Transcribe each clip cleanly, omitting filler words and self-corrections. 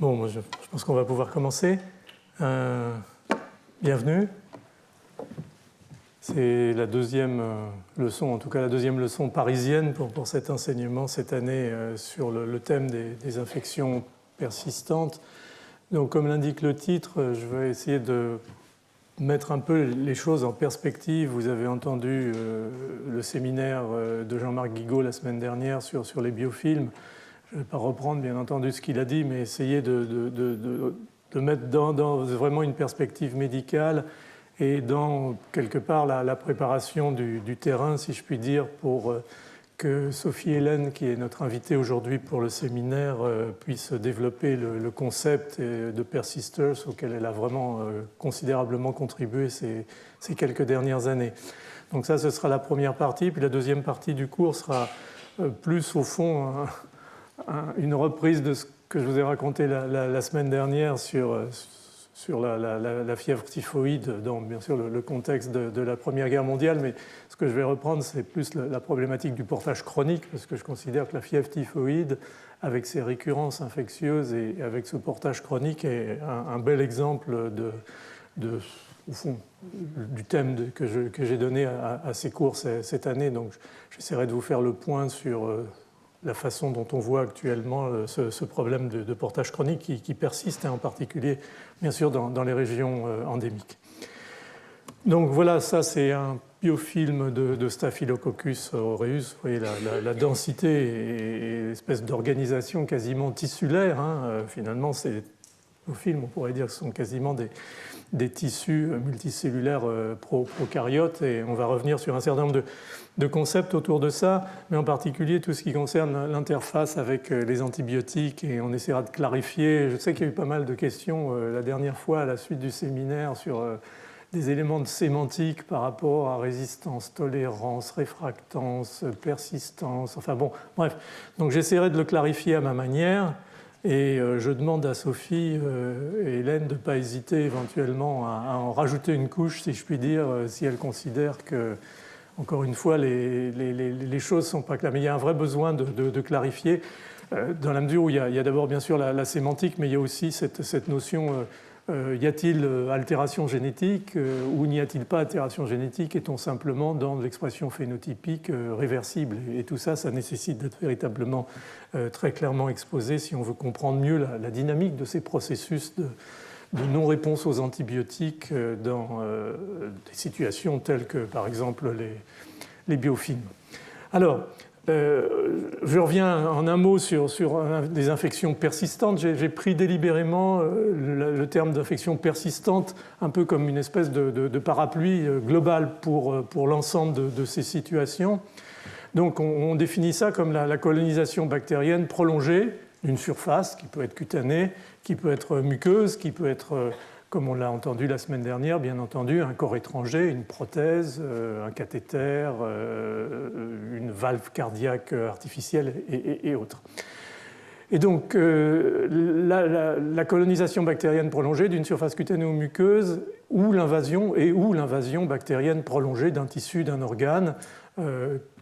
Bon, je pense qu'on va pouvoir commencer. Bienvenue. C'est la deuxième leçon, en tout cas la deuxième leçon parisienne pour cet enseignement cette année sur le thème des infections persistantes. Donc, comme l'indique le titre, je vais essayer de mettre un peu les choses en perspective. Vous avez entendu le séminaire de Jean-Marc Guigaud la semaine dernière sur les biofilms. Je ne vais pas reprendre bien entendu ce qu'il a dit, mais essayer de mettre dans vraiment une perspective médicale et dans quelque part la préparation du terrain, si je puis dire, pour que Sophie Hélène, qui est notre invitée aujourd'hui pour le séminaire, puisse développer le concept de persisters auquel elle a vraiment considérablement contribué ces quelques dernières années. Donc ça, ce sera la première partie. Puis la deuxième partie du cours sera plus au fond une reprise de ce que je vous ai raconté la semaine dernière sur la fièvre typhoïde dans bien sûr le contexte de la Première Guerre mondiale, mais ce que je vais reprendre, c'est plus la problématique du portage chronique, parce que je considère que la fièvre typhoïde, avec ses récurrences infectieuses et avec ce portage chronique, est un bel exemple au fond, du thème que j'ai donné à ces cours cette année. Donc j'essaierai de vous faire le point sur la façon dont on voit actuellement ce problème de portage chronique qui persiste, et en particulier, bien sûr, dans les régions endémiques. Donc voilà, ça c'est un biofilm de Staphylococcus aureus. Vous voyez la densité et l'espèce d'organisation quasiment tissulaire. Finalement, ces biofilms, on pourrait dire que ce sont quasiment des tissus multicellulaires prokaryotes, et on va revenir sur un certain nombre de concepts autour de ça, mais en particulier tout ce qui concerne l'interface avec les antibiotiques, et on essaiera de clarifier. Je sais qu'il y a eu pas mal de questions la dernière fois à la suite du séminaire sur des éléments de sémantique par rapport à résistance, tolérance, réfractance, persistance, enfin bon, bref. Donc j'essaierai de le clarifier à ma manière. Et je demande à Sophie et Hélène de ne pas hésiter éventuellement à en rajouter une couche, si je puis dire, si elles considèrent que, encore une fois, les choses ne sont pas claires. Mais il y a un vrai besoin de clarifier, dans la mesure où il y a d'abord bien sûr la sémantique, mais il y a aussi cette notion, y a-t-il altération génétique ou n'y a-t-il pas altération génétique? Est-on simplement dans l'expression phénotypique réversible? Et tout ça, ça nécessite d'être véritablement très clairement exposé si on veut comprendre mieux la dynamique de ces processus de non-réponse aux antibiotiques dans des situations telles que, par exemple, les biofilms. Alors, je reviens en un mot sur des infections persistantes. J'ai pris délibérément le terme d'infection persistante un peu comme une espèce de parapluie global pour l'ensemble de ces situations. Donc on définit ça comme la colonisation bactérienne prolongée d'une surface qui peut être cutanée, qui peut être muqueuse, qui peut être, comme on l'a entendu la semaine dernière, bien entendu, un corps étranger, une prothèse, un cathéter, une valve cardiaque artificielle et autres. Et donc, la colonisation bactérienne prolongée d'une surface cutanée ou muqueuse, ou l'invasion bactérienne prolongée d'un tissu, d'un organe,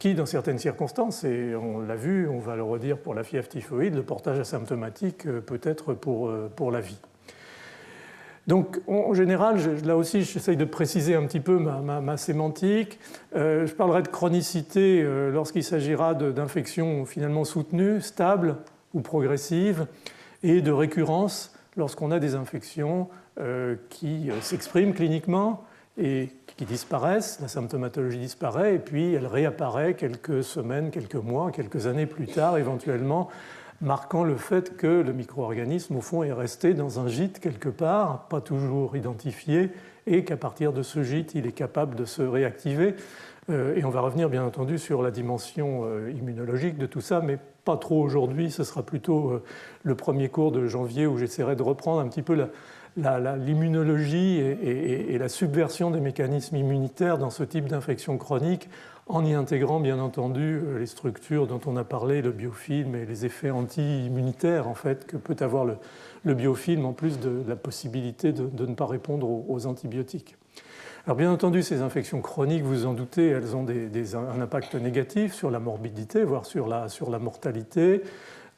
qui, dans certaines circonstances, et on l'a vu, on va le redire pour la fièvre typhoïde, le portage asymptomatique peut être pour la vie. Donc, en général, là aussi, j'essaye de préciser un petit peu ma sémantique. Je parlerai de chronicité lorsqu'il s'agira d'infections finalement soutenues, stables ou progressives, et de récurrence lorsqu'on a des infections qui s'expriment cliniquement et qui disparaissent, la symptomatologie disparaît, et puis elle réapparaît quelques semaines, quelques mois, quelques années plus tard, éventuellement, marquant le fait que le micro-organisme, au fond, est resté dans un gîte quelque part, pas toujours identifié, et qu'à partir de ce gîte, il est capable de se réactiver. Et on va revenir, bien entendu, sur la dimension immunologique de tout ça, mais pas trop aujourd'hui. Ce sera plutôt le premier cours de janvier où j'essaierai de reprendre un petit peu l'immunologie et la subversion des mécanismes immunitaires dans ce type d'infection chronique, en y intégrant bien entendu les structures dont on a parlé, le biofilm et les effets anti-immunitaires en fait, que peut avoir le biofilm, en plus de la possibilité de ne pas répondre aux antibiotiques. Alors bien entendu, ces infections chroniques, vous en doutez, elles ont un impact négatif sur la morbidité, voire sur la mortalité.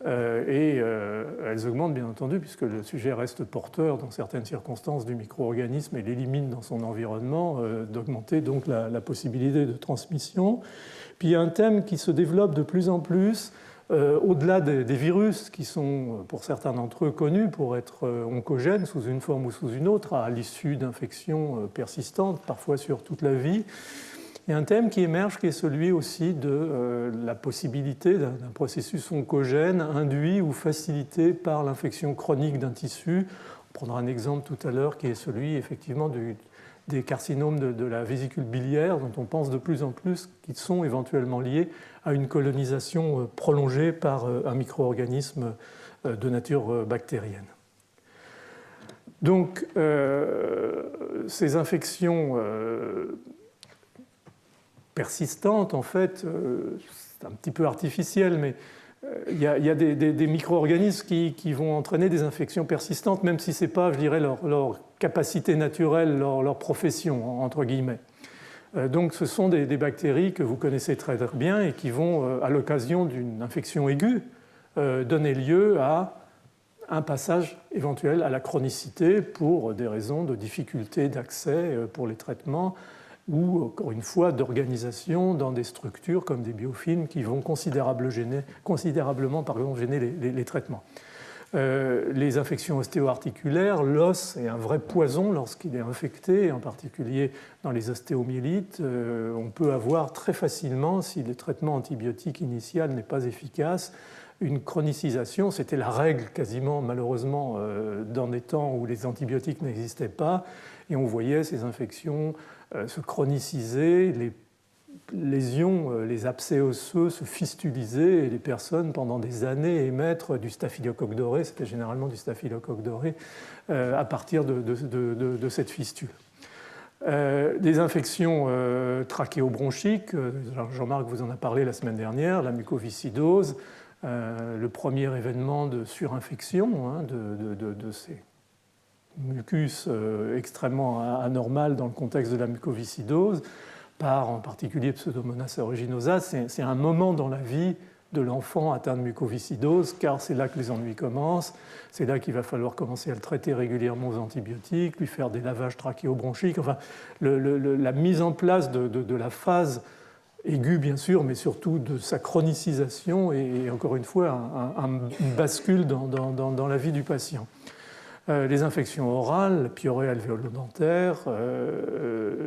Elles augmentent bien entendu puisque le sujet reste porteur dans certaines circonstances du micro-organisme et l'élimine dans son environnement, d'augmenter donc la possibilité de transmission. Puis il y a un thème qui se développe de plus en plus au-delà des virus qui sont pour certains d'entre eux connus pour être oncogènes sous une forme ou sous une autre à l'issue d'infections persistantes, parfois sur toute la vie. Il y a un thème qui émerge qui est celui aussi de la possibilité d'un processus oncogène induit ou facilité par l'infection chronique d'un tissu. On prendra un exemple tout à l'heure qui est celui effectivement des carcinomes de la vésicule biliaire dont on pense de plus en plus qu'ils sont éventuellement liés à une colonisation prolongée par un micro-organisme de nature bactérienne. Donc ces infections persistantes, en fait, c'est un petit peu artificiel, mais il y a des micro-organismes qui vont entraîner des infections persistantes, même si ce n'est pas, je dirais, leur capacité naturelle, leur profession, entre guillemets. Donc ce sont des bactéries que vous connaissez très bien et qui vont, à l'occasion d'une infection aiguë, donner lieu à un passage éventuel à la chronicité pour des raisons de difficulté d'accès pour les traitements, ou, encore une fois, d'organisation dans des structures comme des biofilms qui vont considérablement gêner les traitements. Les infections ostéo-articulaires, l'os est un vrai poison lorsqu'il est infecté, en particulier dans les ostéomyélites. On peut avoir très facilement, si le traitement antibiotique initial n'est pas efficace, une chronicisation. C'était la règle quasiment, malheureusement, dans des temps où les antibiotiques n'existaient pas, et on voyait ces infections se chroniciser, les lésions, les abcès osseux se fistuliser et les personnes pendant des années émettre du staphylocoque doré, c'était généralement du staphylocoque doré, à partir de cette fistule. Des infections trachéobronchiques, Jean-Marc vous en a parlé la semaine dernière, la mucoviscidose, le premier événement de surinfection de ces mucus extrêmement anormal dans le contexte de la mucoviscidose, par en particulier Pseudomonas aeruginosa. C'est un moment dans la vie de l'enfant atteint de mucoviscidose, car c'est là que les ennuis commencent, c'est là qu'il va falloir commencer à le traiter régulièrement aux antibiotiques, lui faire des lavages trachéobronchiques, enfin, la mise en place de la phase aiguë, bien sûr, mais surtout de sa chronicisation et encore une fois, une bascule dans la vie du patient. Les infections orales, piorrhée alvéolo-dentaire,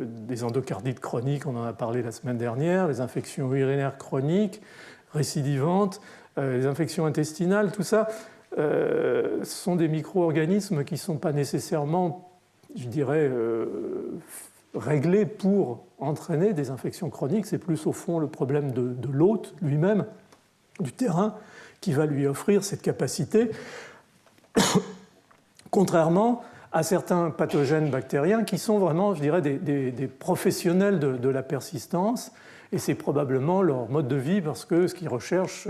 des endocardites chroniques, on en a parlé la semaine dernière, les infections urinaires chroniques, récidivantes, les infections intestinales, tout ça, sont des micro-organismes qui ne sont pas nécessairement, je dirais, réglés pour entraîner des infections chroniques. C'est plus au fond le problème de l'hôte lui-même, du terrain, qui va lui offrir cette capacité. Contrairement à certains pathogènes bactériens qui sont vraiment, je dirais, des professionnels de la persistance, et c'est probablement leur mode de vie parce que ce qu'ils recherchent,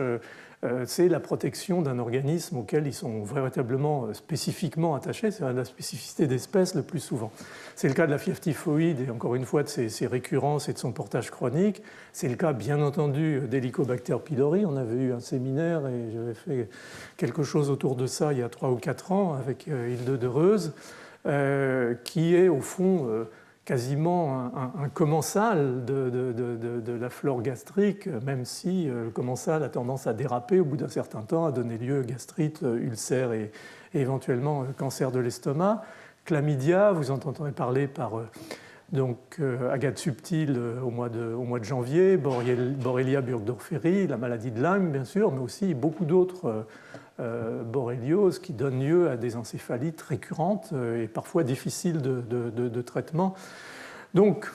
c'est la protection d'un organisme auquel ils sont véritablement spécifiquement attachés, c'est la spécificité d'espèce le plus souvent. C'est le cas de la fièvre typhoïde et encore une fois de ses récurrences et de son portage chronique. C'est le cas bien entendu d'Helicobacter pylori. On avait eu un séminaire et j'avais fait quelque chose autour de ça il y a 3 ou 4 ans avec Hilde de Reuse, qui est au fond quasiment un commensal de la flore gastrique, même si le commensal a tendance à déraper au bout d'un certain temps, à donner lieu à gastrite, ulcère et éventuellement cancer de l'estomac. Chlamydia, vous entendrez parler par Agathe Subtil au mois de janvier, Borrelia burgdorferi, la maladie de Lyme bien sûr, mais aussi beaucoup d'autres borrélioses qui donnent lieu à des encéphalites récurrentes et parfois difficiles de traitement. Donc,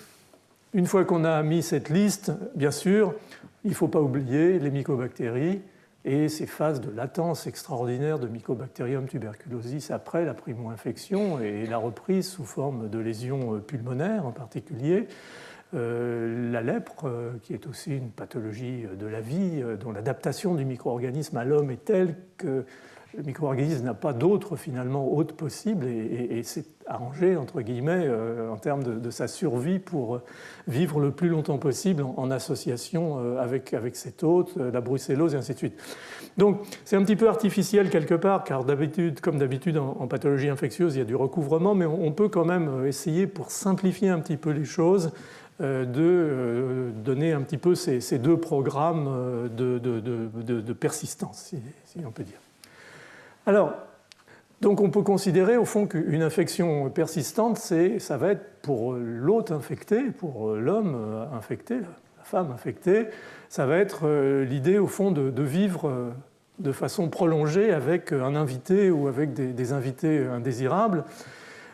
une fois qu'on a mis cette liste, bien sûr, il ne faut pas oublier les mycobactéries et ces phases de latence extraordinaire de Mycobacterium tuberculosis après la primo-infection et la reprise sous forme de lésions pulmonaires en particulier. La lèpre, qui est aussi une pathologie de la vie, dont l'adaptation du micro-organisme à l'homme est telle que le micro-organisme n'a pas d'autre finalement hôte possible et s'est arrangé, entre guillemets, en termes de sa survie pour vivre le plus longtemps possible en association avec cet hôte, la brucellose et ainsi de suite. Donc c'est un petit peu artificiel quelque part, car comme d'habitude en pathologie infectieuse, il y a du recouvrement, mais on peut quand même essayer, pour simplifier un petit peu les choses, de donner un petit peu ces deux programmes de persistance, si on peut dire. Alors, donc on peut considérer au fond qu'une infection persistante, ça va être pour l'hôte infecté, pour l'homme infecté, la femme infectée, ça va être l'idée au fond de vivre de façon prolongée avec un invité ou avec des invités indésirables.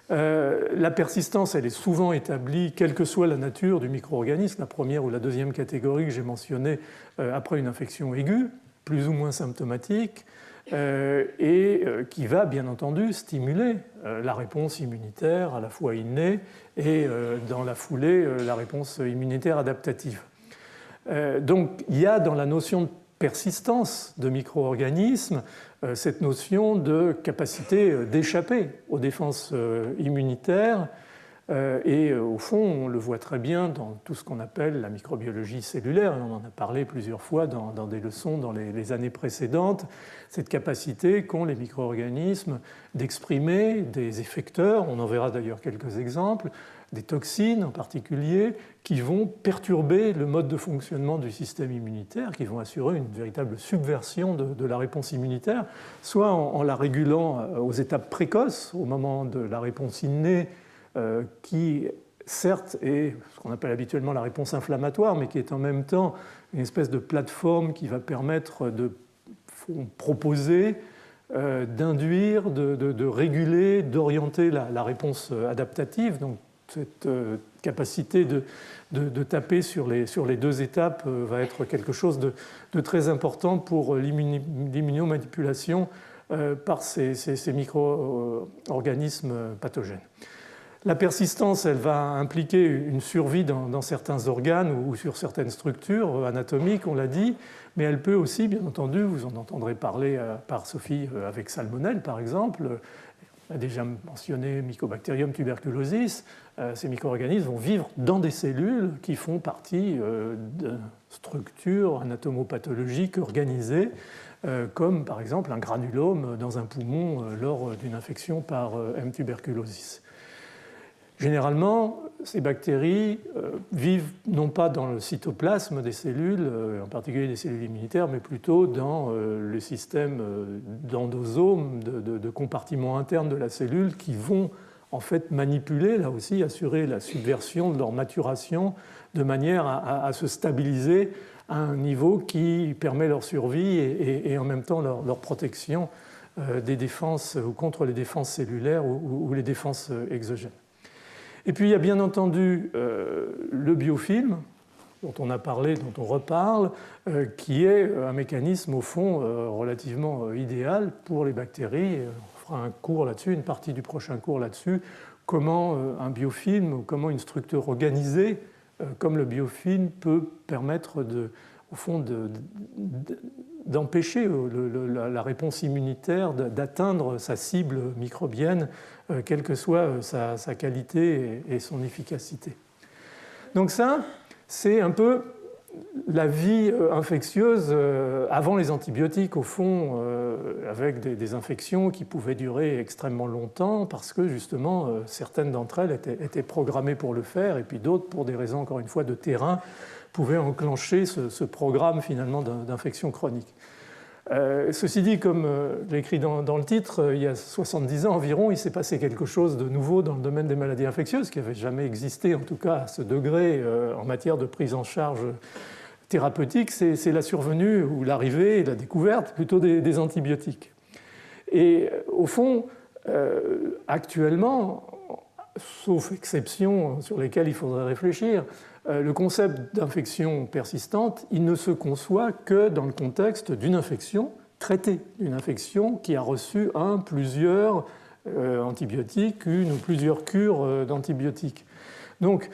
La persistance, elle est souvent établie, quelle que soit la nature du micro-organisme, la première ou la deuxième catégorie que j'ai mentionnée après une infection aiguë, plus ou moins symptomatique, et qui va bien entendu stimuler la réponse immunitaire à la fois innée et dans la foulée la réponse immunitaire adaptative. Donc il y a dans la notion de persistance de micro-organismes cette notion de capacité d'échapper aux défenses immunitaires et au fond on le voit très bien dans tout ce qu'on appelle la microbiologie cellulaire, et on en a parlé plusieurs fois dans des leçons dans les années précédentes, cette capacité qu'ont les micro-organismes d'exprimer des effecteurs, on en verra d'ailleurs quelques exemples, des toxines en particulier, qui vont perturber le mode de fonctionnement du système immunitaire, qui vont assurer une véritable subversion de la réponse immunitaire, soit en la régulant aux étapes précoces, au moment de la réponse innée, qui certes est ce qu'on appelle habituellement la réponse inflammatoire, mais qui est en même temps une espèce de plateforme qui va permettre de proposer, d'induire, de réguler, d'orienter la réponse adaptative. Donc, cette capacité de taper sur les deux étapes va être quelque chose de très important pour l'immunomanipulation par ces micro-organismes pathogènes. La persistance, elle va impliquer une survie dans certains organes ou sur certaines structures anatomiques, on l'a dit, mais elle peut aussi, bien entendu, vous en entendrez parler par Sophie avec Salmonelle par exemple, on a déjà mentionné Mycobacterium tuberculosis, ces micro-organismes vont vivre dans des cellules qui font partie de structures anatomopathologiques organisées, comme par exemple un granulome dans un poumon lors d'une infection par M. tuberculosis. Généralement, ces bactéries vivent non pas dans le cytoplasme des cellules, en particulier des cellules immunitaires, mais plutôt dans le système d'endosomes, de compartiments internes de la cellule, qui vont en fait manipuler, là aussi, assurer la subversion de leur maturation de manière à se stabiliser à un niveau qui permet leur survie et en même temps leur protection des défenses ou contre les défenses cellulaires ou les défenses exogènes. Et puis il y a bien entendu le biofilm, dont on a parlé, dont on reparle, qui est un mécanisme au fond relativement idéal pour les bactéries. On fera un cours là-dessus, une partie du prochain cours là-dessus, comment un biofilm ou comment une structure organisée comme le biofilm peut permettre au fond d'empêcher la réponse immunitaire d'atteindre sa cible microbienne, quelle que soit sa qualité et son efficacité. Donc ça, c'est un peu la vie infectieuse avant les antibiotiques, au fond, avec des infections qui pouvaient durer extrêmement longtemps parce que justement, certaines d'entre elles étaient programmées pour le faire et puis d'autres, pour des raisons, encore une fois, de terrain, pouvaient enclencher ce programme finalement d'infection chronique. Ceci dit, comme l'écrit dans le titre, il y a 70 ans environ, il s'est passé quelque chose de nouveau dans le domaine des maladies infectieuses qui n'avait jamais existé, en tout cas à ce degré, en matière de prise en charge thérapeutique, c'est la survenue ou l'arrivée et la découverte plutôt des antibiotiques. Et au fond, actuellement, sauf exceptions sur lesquelles il faudrait réfléchir, le concept d'infection persistante, il ne se conçoit que dans le contexte d'une infection traitée, d'une infection qui a reçu plusieurs antibiotiques, une ou plusieurs cures d'antibiotiques. Donc,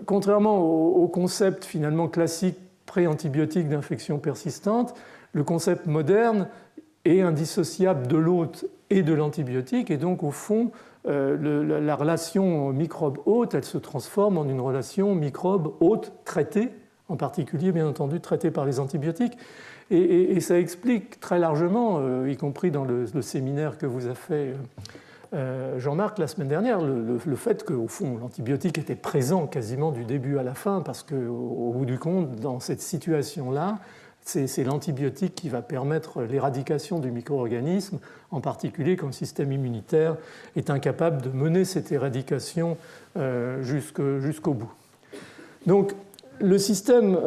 contrairement au concept finalement classique pré-antibiotique d'infection persistante, le concept moderne est indissociable de l'hôte et de l'antibiotique, et donc au fond, la relation microbe-hôte, elle se transforme en une relation microbe-hôte traitée, en particulier bien entendu traitée par les antibiotiques. Et ça explique très largement, y compris dans le séminaire que vous a fait Jean-Marc la semaine dernière, le fait qu'au fond l'antibiotique était présent quasiment du début à la fin, parce qu'au bout du compte, dans cette situation-là, c'est l'antibiotique qui va permettre l'éradication du micro-organisme, en particulier quand le système immunitaire est incapable de mener cette éradication jusqu'au bout. Donc, le système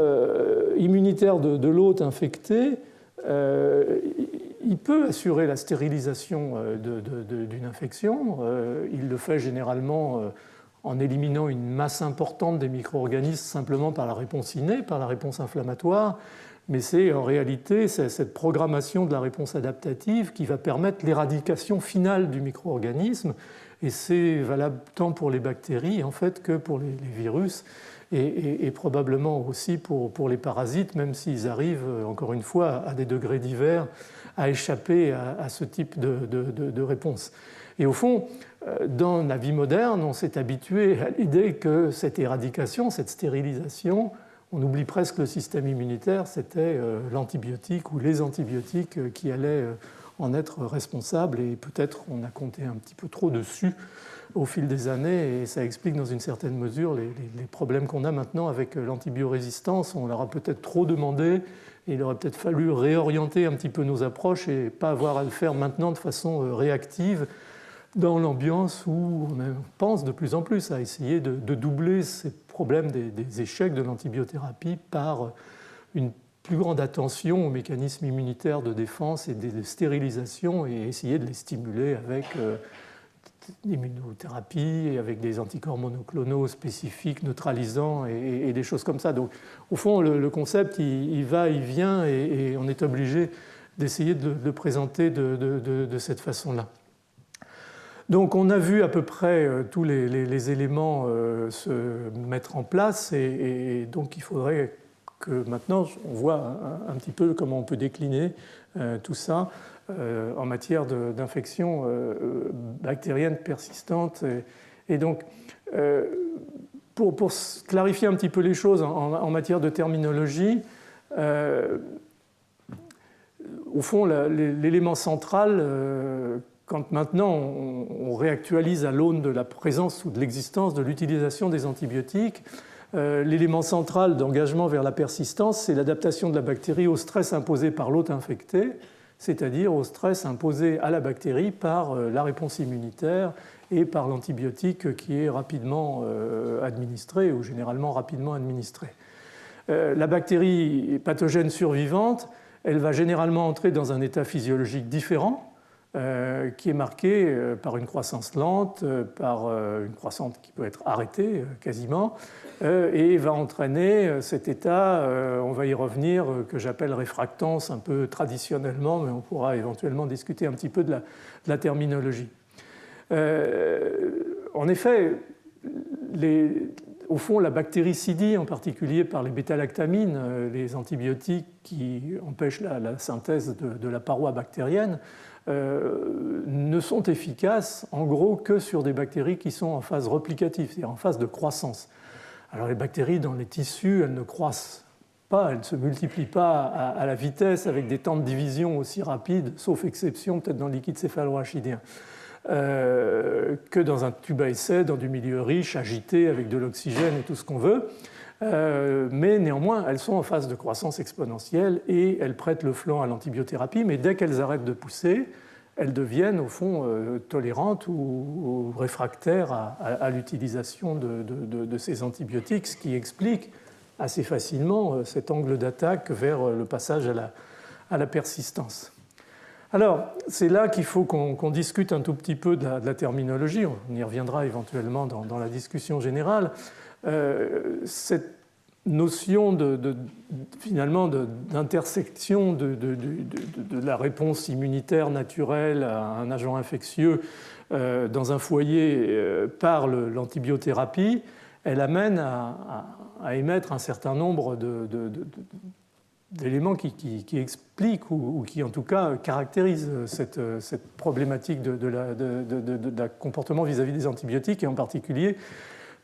immunitaire de l'hôte infecté, il peut assurer la stérilisation d'une infection. Il le fait généralement en éliminant une masse importante des micro-organismes simplement par la réponse innée, par la réponse inflammatoire. Mais c'est en réalité cette programmation de la réponse adaptative qui va permettre l'éradication finale du micro-organisme. Et c'est valable tant pour les bactéries en fait, que pour les virus et probablement aussi pour les parasites, même s'ils arrivent, encore une fois, à des degrés divers, à échapper à ce type de réponse. Et au fond, dans la vie moderne, on s'est habitué à l'idée que cette éradication, cette stérilisation, on oublie presque le système immunitaire, c'était l'antibiotique ou les antibiotiques qui allaient en être responsables, et peut-être on a compté un petit peu trop dessus au fil des années, et ça explique dans une certaine mesure les problèmes qu'on a maintenant avec l'antibiorésistance. On leur a peut-être trop demandé, et il aurait peut-être fallu réorienter un petit peu nos approches et pas avoir à le faire maintenant de façon réactive, dans l'ambiance où on pense de plus en plus à essayer de doubler ces problèmes des échecs de l'antibiothérapie par une plus grande attention aux mécanismes immunitaires de défense et de stérilisation, et essayer de les stimuler avec l'immunothérapie et avec des anticorps monoclonaux spécifiques, neutralisants et des choses comme ça. Donc, au fond, le concept, il va, il vient, et on est obligé d'essayer de le présenter de cette façon-là. Donc on a vu à peu près tous les éléments se mettre en place, et donc il faudrait que maintenant on voit un petit peu comment on peut décliner tout ça en matière d'infections bactériennes persistantes. Et donc pour clarifier un petit peu les choses en matière de terminologie, au fond l'élément central, quand maintenant on réactualise à l'aune de la présence ou de l'existence de l'utilisation des antibiotiques, l'élément central d'engagement vers la persistance, c'est l'adaptation de la bactérie au stress imposé par l'hôte infecté, c'est-à-dire au stress imposé à la bactérie par la réponse immunitaire et par l'antibiotique qui est rapidement administré, ou généralement rapidement administré. La bactérie pathogène survivante, elle va généralement entrer dans un état physiologique différent, qui est marqué par une croissance lente, par une croissance qui peut être arrêtée quasiment, et va entraîner cet état, on va y revenir, que j'appelle réfractance un peu traditionnellement, mais on pourra éventuellement discuter un petit peu de la terminologie. En effet, au fond, la bactéricidie, en particulier par les bêta-lactamines, les antibiotiques qui empêchent la synthèse de la paroi bactérienne, ne sont efficaces en gros que sur des bactéries qui sont en phase replicative, c'est-à-dire en phase de croissance. Alors les bactéries dans les tissus, elles ne croissent pas, elles ne se multiplient pas à la vitesse avec des temps de division aussi rapides, sauf exception peut-être dans le liquide céphalorachidien, que dans un tube à essai, dans du milieu riche, agité, avec de l'oxygène et tout ce qu'on veut. Mais néanmoins, elles sont en phase de croissance exponentielle et elles prêtent le flanc à l'antibiothérapie, mais dès qu'elles arrêtent de pousser, elles deviennent au fond tolérantes ou réfractaires à l'utilisation de ces antibiotiques, ce qui explique assez facilement cet angle d'attaque vers le passage à la persistance. Alors, c'est là qu'il faut qu'on discute un tout petit peu de la terminologie, on y reviendra éventuellement dans la discussion générale. Cette notion finalement d'intersection de la réponse immunitaire naturelle à un agent infectieux dans un foyer par l'antibiothérapie, elle amène à émettre un certain nombre d'éléments qui expliquent ou qui en tout cas caractérisent cette problématique de la comportement vis-à-vis des antibiotiques et en particulier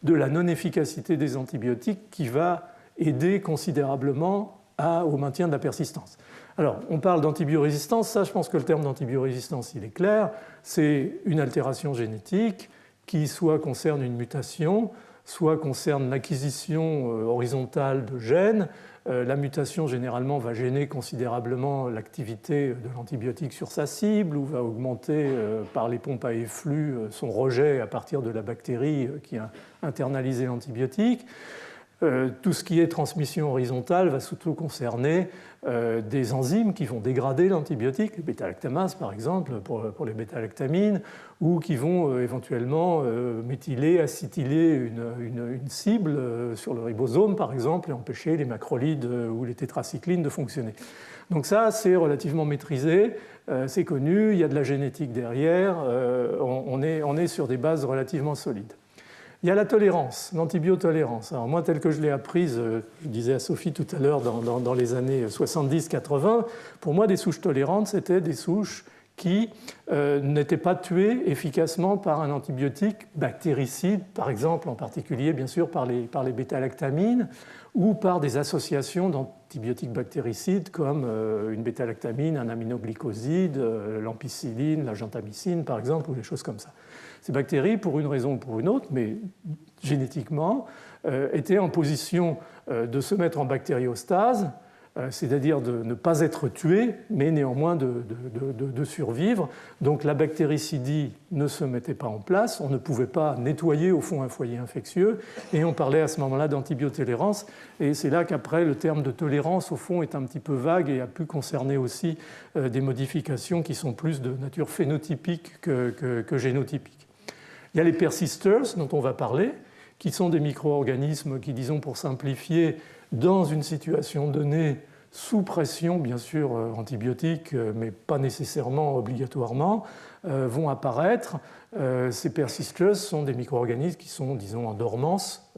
de la non-efficacité des antibiotiques qui va aider considérablement au maintien de la persistance. Alors, on parle d'antibiorésistance, ça je pense que le terme d'antibiorésistance il est clair, c'est une altération génétique qui soit concerne une mutation, soit concerne l'acquisition horizontale de gènes. La mutation généralement va gêner considérablement l'activité de l'antibiotique sur sa cible ou va augmenter par les pompes à efflux son rejet à partir de la bactérie qui a internalisé l'antibiotique. Tout ce qui est transmission horizontale va surtout concerner des enzymes qui vont dégrader l'antibiotique, les bêta-lactamases par exemple pour les bêta-lactamines, ou qui vont éventuellement méthyler, acetyler une cible sur le ribosome par exemple et empêcher les macrolides ou les tétracyclines de fonctionner. Donc ça c'est relativement maîtrisé, c'est connu, il y a de la génétique derrière, on est sur des bases relativement solides. Il y a la tolérance, l'antibiotolérance. Alors moi, telle que je l'ai apprise, je disais à Sophie tout à l'heure, dans les années 70-80, pour moi, des souches tolérantes, c'était des souches qui n'étaient pas tuées efficacement par un antibiotique bactéricide, par exemple, en particulier, bien sûr, par les bêta-lactamines, ou par des associations d'antibiotiques bactéricides comme une bêta-lactamine, un aminoglycoside, l'ampicilline, la gentamicine, par exemple, ou des choses comme ça. Ces bactéries, pour une raison ou pour une autre, mais génétiquement, étaient en position de se mettre en bactériostase, c'est-à-dire de ne pas être tuées, mais néanmoins de survivre. Donc la bactéricidie ne se mettait pas en place, on ne pouvait pas nettoyer au fond un foyer infectieux, et on parlait à ce moment-là d'antibiotolérance. Et c'est là qu'après, le terme de tolérance, au fond, est un petit peu vague et a pu concerner aussi des modifications qui sont plus de nature phénotypique que génotypique. Il y a les persisters dont on va parler, qui sont des micro-organismes qui, disons pour simplifier, dans une situation donnée, sous pression bien sûr antibiotique, mais pas nécessairement obligatoirement, vont apparaître. Ces persisters sont des micro-organismes qui sont, disons, en dormance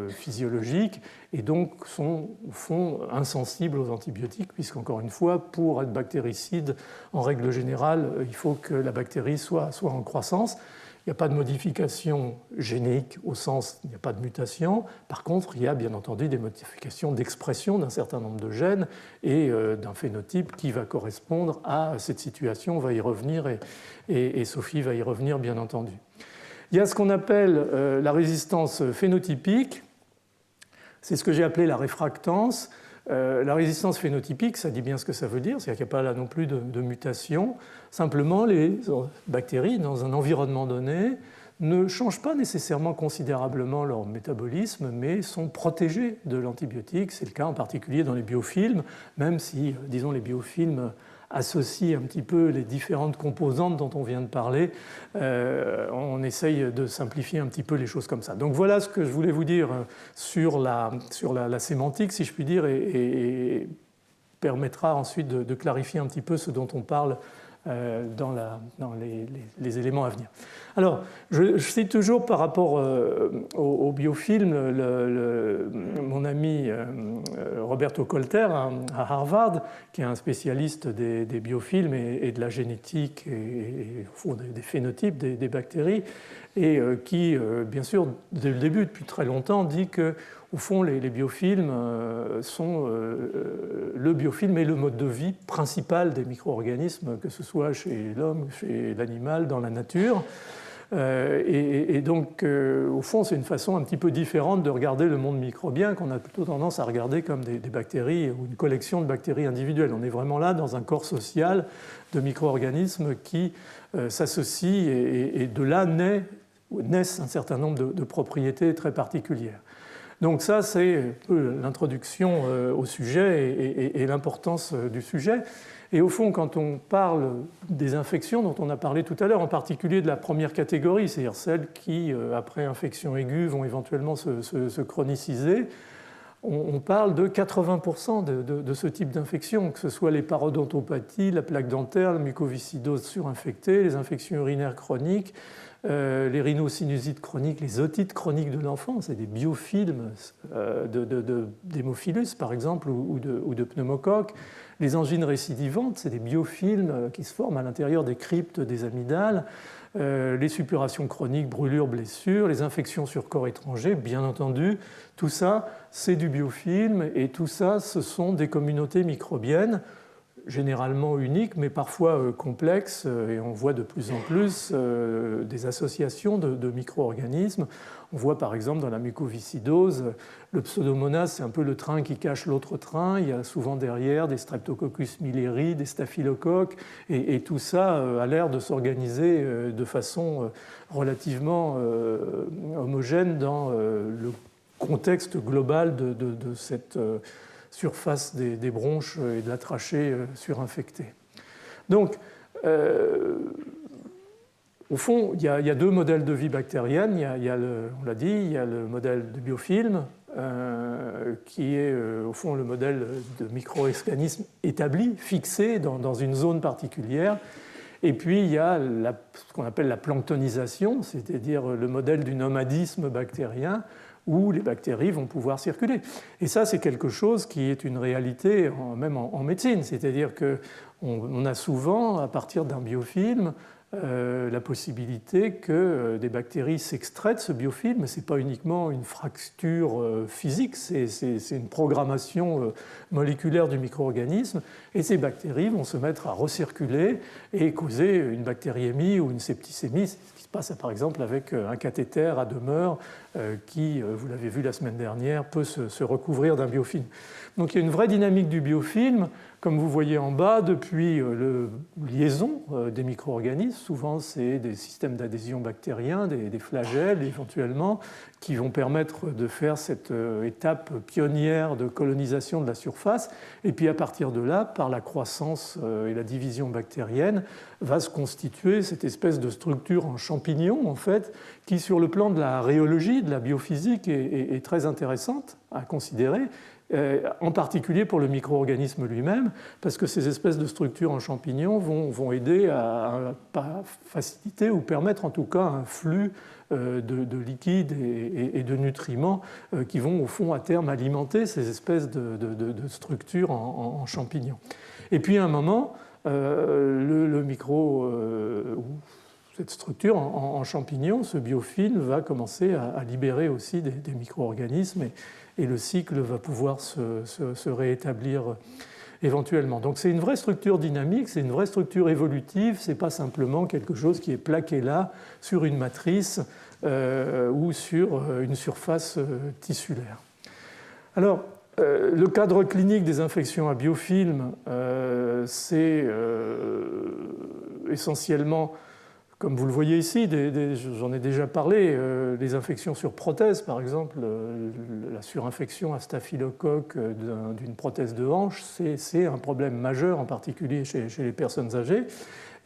physiologique et donc sont au fond insensibles aux antibiotiques, puisqu'encore une fois, pour être bactéricide, en règle générale, il faut que la bactérie soit en croissance. Il n'y a pas de modification génique au sens, il n'y a pas de mutation. Par contre, il y a bien entendu des modifications d'expression d'un certain nombre de gènes et d'un phénotype qui va correspondre à cette situation. On va y revenir et Sophie va y revenir bien entendu. Il y a ce qu'on appelle la résistance phénotypique. C'est ce que j'ai appelé la réfractance. La résistance phénotypique, ça dit bien ce que ça veut dire, c'est-à-dire qu'il n'y a pas là non plus de mutation. Simplement, les bactéries, dans un environnement donné, ne changent pas nécessairement considérablement leur métabolisme, mais sont protégées de l'antibiotique. C'est le cas en particulier dans les biofilms, même si, disons, les biofilms associent un petit peu les différentes composantes dont on vient de parler. On essaye de simplifier un petit peu les choses comme ça. Donc voilà ce que je voulais vous dire sur la sémantique, si je puis dire, et permettra ensuite de clarifier un petit peu ce dont on parle dans les éléments à venir. Alors, je cite toujours par rapport au biofilm mon ami Roberto Colter à Harvard, qui est un spécialiste des biofilms et de la génétique et au fond, des phénotypes des bactéries, et qui, bien sûr, dès le début, depuis très longtemps, dit que au fond, les biofilms sont le biofilm est le mode de vie principal des micro-organismes, que ce soit chez l'homme, chez l'animal, dans la nature. Et donc, au fond, c'est une façon un petit peu différente de regarder le monde microbien qu'on a plutôt tendance à regarder comme des bactéries ou une collection de bactéries individuelles. On est vraiment là dans un corps social de micro-organismes qui s'associent et de là naissent un certain nombre de propriétés très particulières. Donc ça, c'est l'introduction au sujet et l'importance du sujet. Et au fond, quand on parle des infections dont on a parlé tout à l'heure, en particulier de la première catégorie, c'est-à-dire celles qui, après infection aiguë, vont éventuellement se chroniciser, on parle de 80% de ce type d'infection, que ce soit les parodontopathies, la plaque dentaire, la mucoviscidose surinfectée, les infections urinaires chroniques, les rhinosinusites chroniques, les otites chroniques de l'enfant, c'est des biofilms d'hémophilus par exemple ou de pneumocoque. Les angines récidivantes, c'est des biofilms qui se forment à l'intérieur des cryptes des amygdales. Les suppurations chroniques, brûlures, blessures, les infections sur corps étranger, bien entendu, tout ça, c'est du biofilm et tout ça, ce sont des communautés microbiennes, généralement uniques, mais parfois complexes, et on voit de plus en plus des associations de micro-organismes. On voit par exemple dans la mucoviscidose, le pseudomonas, c'est un peu le train qui cache l'autre train. Il y a souvent derrière des streptococcus milleri, des staphylocoques, et tout ça a l'air de s'organiser de façon relativement homogène dans le contexte global de cette surface des bronches et de la trachée surinfectée. Donc, au fond, il y a deux modèles de vie bactérienne. On l'a dit, il y a le modèle de biofilm, qui est au fond le modèle de micro-organisme établi, fixé dans une zone particulière. Et puis il y a ce qu'on appelle la planctonisation, c'est-à-dire le modèle du nomadisme bactérien, où les bactéries vont pouvoir circuler. Et ça, c'est quelque chose qui est une réalité même en médecine, c'est-à-dire qu'on a souvent, à partir d'un biofilm, la possibilité que des bactéries s'extraient de ce biofilm, mais ce n'est pas uniquement une fracture physique, c'est une programmation moléculaire du micro-organisme, et ces bactéries vont se mettre à recirculer et causer une bactériémie ou une septicémie, ce qui se passe par exemple avec un cathéter à demeure qui, vous l'avez vu la semaine dernière, peut se recouvrir d'un biofilm. Donc il y a une vraie dynamique du biofilm, comme vous voyez en bas, depuis la liaison des micro-organismes. Souvent, c'est des systèmes d'adhésion bactériens, des flagelles éventuellement, qui vont permettre de faire cette étape pionnière de colonisation de la surface. Et puis à partir de là, par la croissance et la division bactérienne, va se constituer cette espèce de structure en champignon, en fait, qui sur le plan de la rhéologie, de la biophysique, est très intéressante à considérer, en particulier pour le micro-organisme lui-même, parce que ces espèces de structures en champignons vont aider à faciliter ou permettre en tout cas un flux de liquides et de nutriments qui vont au fond à terme alimenter ces espèces de structures en champignons. Et puis à un moment, le micro, cette structure en champignon, ce biofilm va commencer à libérer aussi des micro-organismes et le cycle va pouvoir se réétablir éventuellement. Donc c'est une vraie structure dynamique, c'est une vraie structure évolutive, ce n'est pas simplement quelque chose qui est plaqué là sur une matrice ou sur une surface tissulaire. Alors, le cadre clinique des infections à biofilm, c'est essentiellement, comme vous le voyez ici, j'en ai déjà parlé, les infections sur prothèse, par exemple, la surinfection à staphylocoque d'une prothèse de hanche, c'est un problème majeur, en particulier chez les personnes âgées.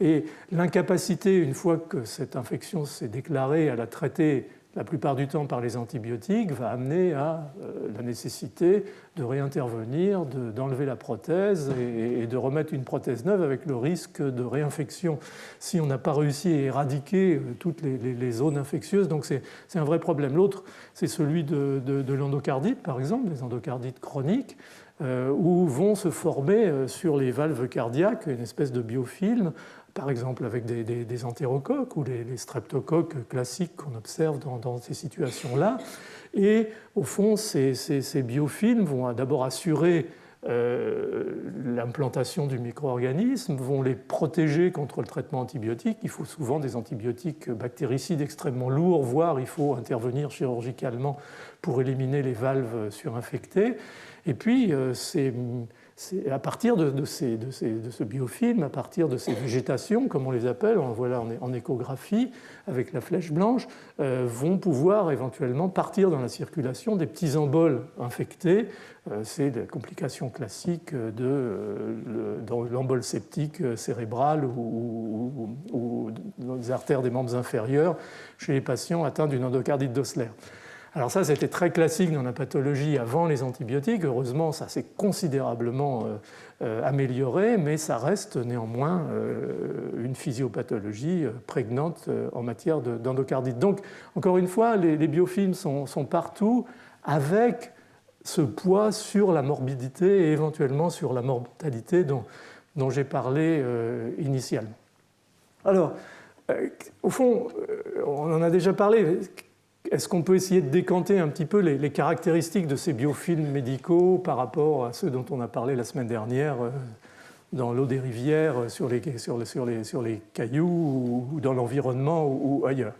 Et l'incapacité, une fois que cette infection s'est déclarée, à la traiter la plupart du temps par les antibiotiques, va amener à la nécessité de réintervenir, d'enlever la prothèse et de remettre une prothèse neuve avec le risque de réinfection si on n'a pas réussi à éradiquer toutes les zones infectieuses. Donc c'est un vrai problème. L'autre, c'est celui de l'endocardite, par exemple, des endocardites chroniques, où vont se former sur les valves cardiaques une espèce de biofilm, par exemple avec des entérocoques ou les streptocoques classiques qu'on observe dans ces situations-là. Et au fond, ces biofilms vont d'abord assurer l'implantation du micro-organisme, vont les protéger contre le traitement antibiotique. Il faut souvent des antibiotiques bactéricides extrêmement lourds, voire il faut intervenir chirurgicalement pour éliminer les valves surinfectées. Et puis, c'est à partir de ce biofilm, à partir de ces végétations, comme on les appelle, on voit là en échographie avec la flèche blanche, vont pouvoir éventuellement partir dans la circulation des petits emboles infectés. C'est la complication classique dans l'embole septique cérébral ou dans les artères des membres inférieurs chez les patients atteints d'une endocardite d'Osler. Alors ça, c'était très classique dans la pathologie avant les antibiotiques. Heureusement, ça s'est considérablement amélioré, mais ça reste néanmoins une physiopathologie prégnante en matière d'endocardite. Donc, encore une fois, les biofilms sont partout avec ce poids sur la morbidité et éventuellement sur la mortalité dont j'ai parlé initialement. Alors, au fond, on en a déjà parlé. Est-ce qu'on peut essayer de décanter un petit peu les caractéristiques de ces biofilms médicaux par rapport à ceux dont on a parlé la semaine dernière dans l'eau des rivières, sur les cailloux ou dans l'environnement ou ailleurs?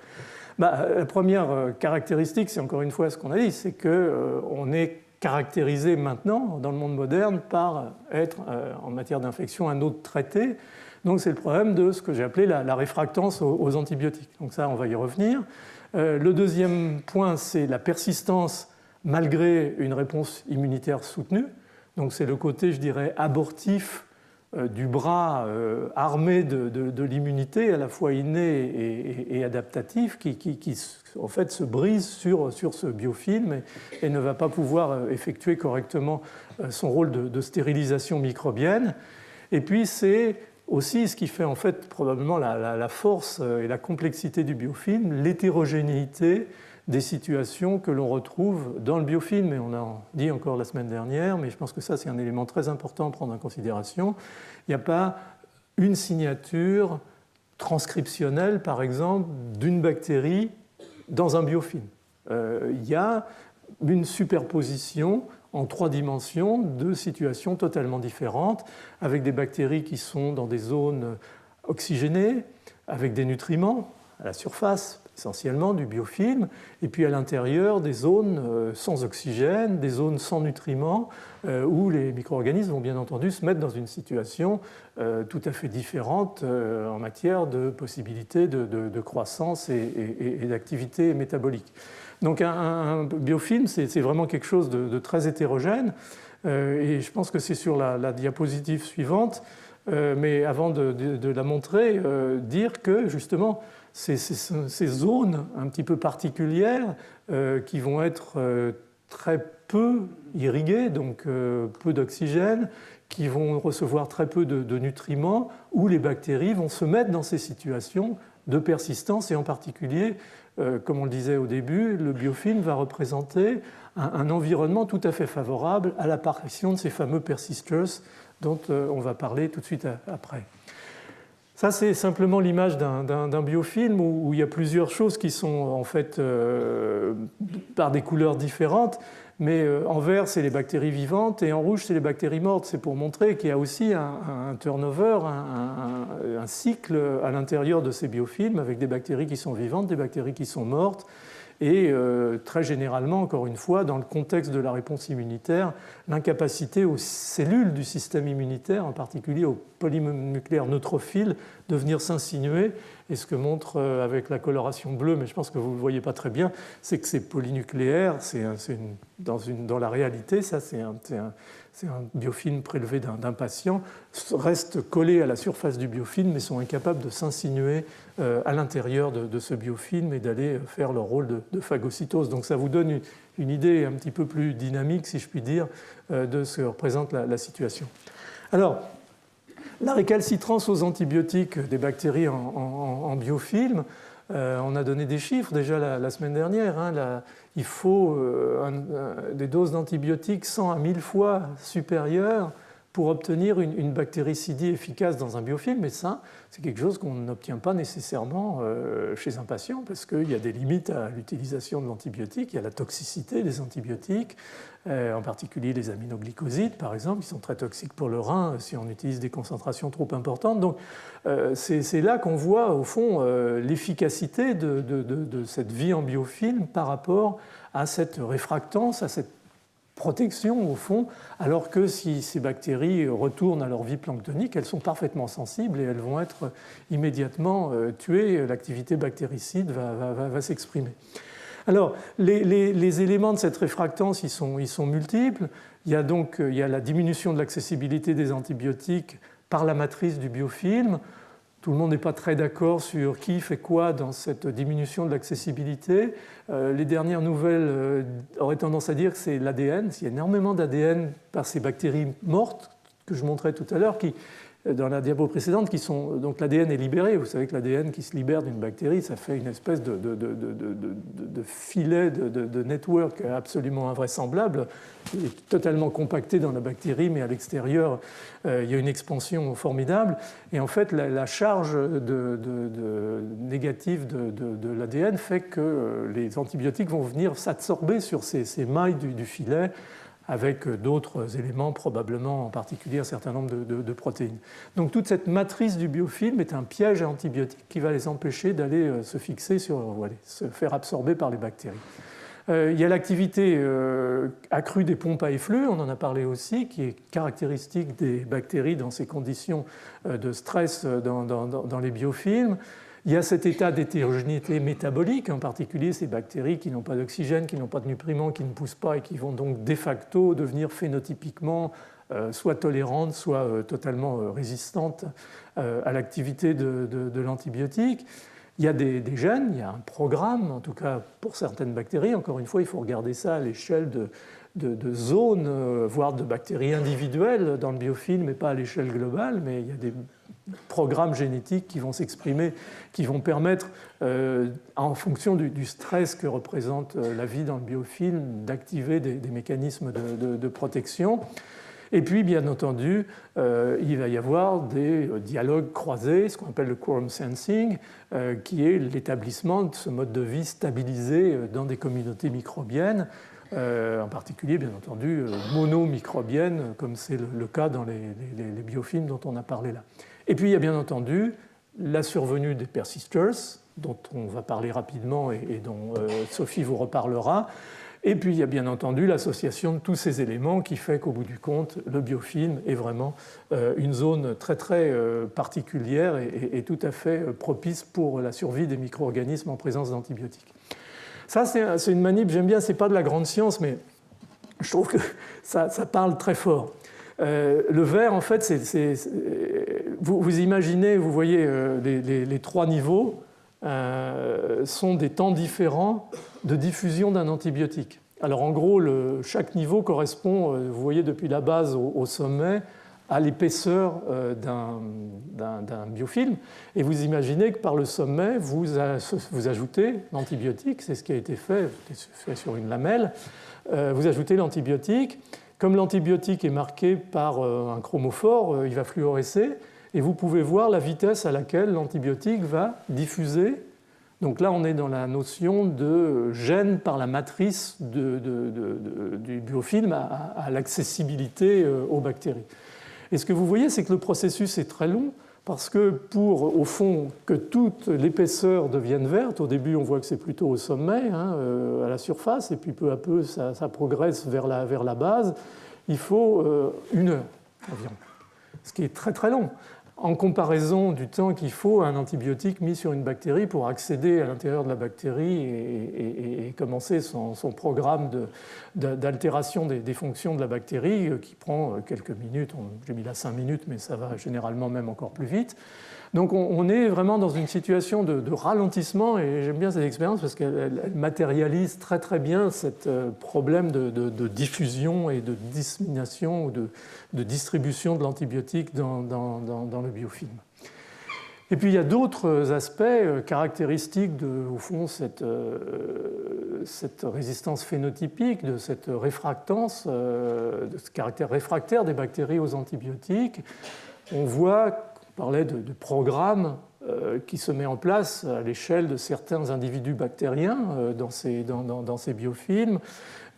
La première caractéristique, c'est encore une fois ce qu'on a dit, c'est qu'on est caractérisé maintenant dans le monde moderne par être en matière d'infection un autre traité. Donc c'est le problème de ce que j'ai appelé la réfractance aux antibiotiques. Donc ça, on va y revenir. Le deuxième point, c'est la persistance malgré une réponse immunitaire soutenue. Donc c'est le côté, je dirais, abortif du bras armé de l'immunité, à la fois innée et adaptatif, qui en fait se brise sur ce biofilm et ne va pas pouvoir effectuer correctement son rôle de stérilisation microbienne. Et puis c'est aussi ce qui fait en fait probablement la force et la complexité du biofilm, l'hétérogénéité des situations que l'on retrouve dans le biofilm. Et on a dit encore la semaine dernière, mais je pense que ça c'est un élément très important à prendre en considération. Il n'y a pas une signature transcriptionnelle, par exemple, d'une bactérie dans un biofilm. Il y a une superposition en 3 dimensions de situations totalement différentes, avec des bactéries qui sont dans des zones oxygénées, avec des nutriments à la surface essentiellement du biofilm, et puis à l'intérieur des zones sans oxygène, des zones sans nutriments, où les micro-organismes vont bien entendu se mettre dans une situation tout à fait différente en matière de possibilités de croissance et d'activité métabolique. Donc un biofilm, c'est vraiment quelque chose de très hétérogène, et je pense que c'est sur la diapositive suivante, mais avant de la montrer, dire que justement ces zones un petit peu particulières qui vont être très peu irriguées, donc peu d'oxygène, qui vont recevoir très peu de nutriments, où les bactéries vont se mettre dans ces situations de persistance, et en particulier, comme on le disait au début, le biofilm va représenter un environnement tout à fait favorable à l'apparition de ces fameux persisters dont on va parler tout de suite après. Ça, c'est simplement l'image d'un biofilm où il y a plusieurs choses qui sont en fait par des couleurs différentes, mais en vert, c'est les bactéries vivantes, et en rouge, c'est les bactéries mortes. C'est pour montrer qu'il y a aussi un turnover, un cycle à l'intérieur de ces biofilms, avec des bactéries qui sont vivantes, des bactéries qui sont mortes, et très généralement, encore une fois, dans le contexte de la réponse immunitaire, l'incapacité aux cellules du système immunitaire, en particulier aux polynucléaires neutrophiles, de venir s'insinuer. Et ce que montre avec la coloration bleue, mais je pense que vous ne le voyez pas très bien, c'est que ces polynucléaires, dans la réalité, ça c'est un biofilm prélevé d'un patient, restent collés à la surface du biofilm mais sont incapables de s'insinuer à l'intérieur de ce biofilm et d'aller faire leur rôle de phagocytose. Donc ça vous donne une idée un petit peu plus dynamique, si je puis dire, de ce que représente la situation. Alors, la récalcitrance aux antibiotiques des bactéries en biofilm, on a donné des chiffres déjà la semaine dernière. Il faut des doses d'antibiotiques 100 à 1000 fois supérieures pour obtenir une bactéricidie efficace dans un biofilm, mais ça, c'est quelque chose qu'on n'obtient pas nécessairement chez un patient, parce qu'il y a des limites à l'utilisation de l'antibiotique, il y a la toxicité des antibiotiques, en particulier les aminoglycosides, par exemple, qui sont très toxiques pour le rein si on utilise des concentrations trop importantes. Donc c'est là qu'on voit, au fond, l'efficacité de cette vie en biofilm par rapport à cette réfractance, à cette protection au fond, alors que si ces bactéries retournent à leur vie planctonique, elles sont parfaitement sensibles et elles vont être immédiatement tuées, l'activité bactéricide va s'exprimer. Alors, les éléments de cette réfractance, ils sont multiples. Il y a la diminution de l'accessibilité des antibiotiques par la matrice du biofilm. Tout le monde n'est pas très d'accord sur qui fait quoi dans cette diminution de l'accessibilité. Les dernières nouvelles auraient tendance à dire que c'est l'ADN. Il y a énormément d'ADN par ces bactéries mortes que je montrais tout à l'heure, qui, dans la diapo précédente, qui sont donc l'ADN est libéré. Vous savez que l'ADN qui se libère d'une bactérie, ça fait une espèce de filet, de network absolument invraisemblable, qui est totalement compacté dans la bactérie, mais à l'extérieur, il y a une expansion formidable. Et en fait, la charge négative de l'ADN fait que les antibiotiques vont venir s'absorber sur ces mailles du filet, avec d'autres éléments, probablement en particulier un certain nombre de protéines. Donc toute cette matrice du biofilm est un piège à antibiotiques qui va les empêcher d'aller se fixer se faire absorber par les bactéries. Il y a l'activité accrue des pompes à effluves, on en a parlé aussi, qui est caractéristique des bactéries dans ces conditions de stress dans les biofilms. Il y a cet état d'hétérogénéité métabolique, en particulier ces bactéries qui n'ont pas d'oxygène, qui n'ont pas de nutriments, qui ne poussent pas et qui vont donc de facto devenir phénotypiquement soit tolérantes, soit totalement résistantes à l'activité de l'antibiotique. Il y a des gènes, il y a un programme, en tout cas pour certaines bactéries. Encore une fois, il faut regarder ça à l'échelle de zones, voire de bactéries individuelles dans le biofilm, mais pas à l'échelle globale, mais il y a des programmes génétiques qui vont s'exprimer, qui vont permettre, en fonction du stress que représente la vie dans le biofilm, d'activer des mécanismes de protection. Et puis, bien entendu, il va y avoir des dialogues croisés, ce qu'on appelle le quorum sensing, qui est l'établissement de ce mode de vie stabilisé dans des communautés microbiennes, en particulier, bien entendu, monomicrobiennes, comme c'est le cas dans les biofilms dont on a parlé là. Et puis, il y a bien entendu la survenue des persisters, dont on va parler rapidement et dont Sophie vous reparlera. Et puis, il y a bien entendu l'association de tous ces éléments qui fait qu'au bout du compte, le biofilm est vraiment une zone très, très particulière et tout à fait propice pour la survie des micro-organismes en présence d'antibiotiques. Ça, c'est une manip, j'aime bien, ce n'est pas de la grande science, mais je trouve que ça parle très fort. Le vert, en fait, vous imaginez, vous voyez les trois niveaux sont des temps différents de diffusion d'un antibiotique. Alors en gros, chaque niveau correspond, vous voyez depuis la base au sommet, à l'épaisseur d'un biofilm. Et vous imaginez que par le sommet, vous ajoutez l'antibiotique, c'est ce qui a été fait sur une lamelle, vous ajoutez l'antibiotique. Comme l'antibiotique est marqué par un chromophore, il va fluorescer, et vous pouvez voir la vitesse à laquelle l'antibiotique va diffuser. Donc là, on est dans la notion de gène par la matrice du biofilm à l'accessibilité aux bactéries. Et ce que vous voyez, c'est que le processus est très long, parce que pour, au fond, que toute l'épaisseur devienne verte, au début, on voit que c'est plutôt au sommet, à la surface, et puis peu à peu, ça progresse vers la base. Il faut 1 heure environ, ce qui est très très long, en comparaison du temps qu'il faut à un antibiotique mis sur une bactérie pour accéder à l'intérieur de la bactérie et commencer son programme d'altération des fonctions de la bactérie qui prend quelques minutes. J'ai mis là 5 minutes, mais ça va généralement même encore plus vite. Donc on est vraiment dans une situation de ralentissement, et j'aime bien cette expérience parce qu'elle matérialise très très bien ce problème de diffusion et de dissémination ou de distribution de l'antibiotique dans le biofilm. Et puis il y a d'autres aspects caractéristiques au fond, cette résistance phénotypique, de cette réfractance, de ce caractère réfractaire des bactéries aux antibiotiques. On voit, on parlait de programmes qui se met en place à l'échelle de certains individus bactériens dans ces biofilms.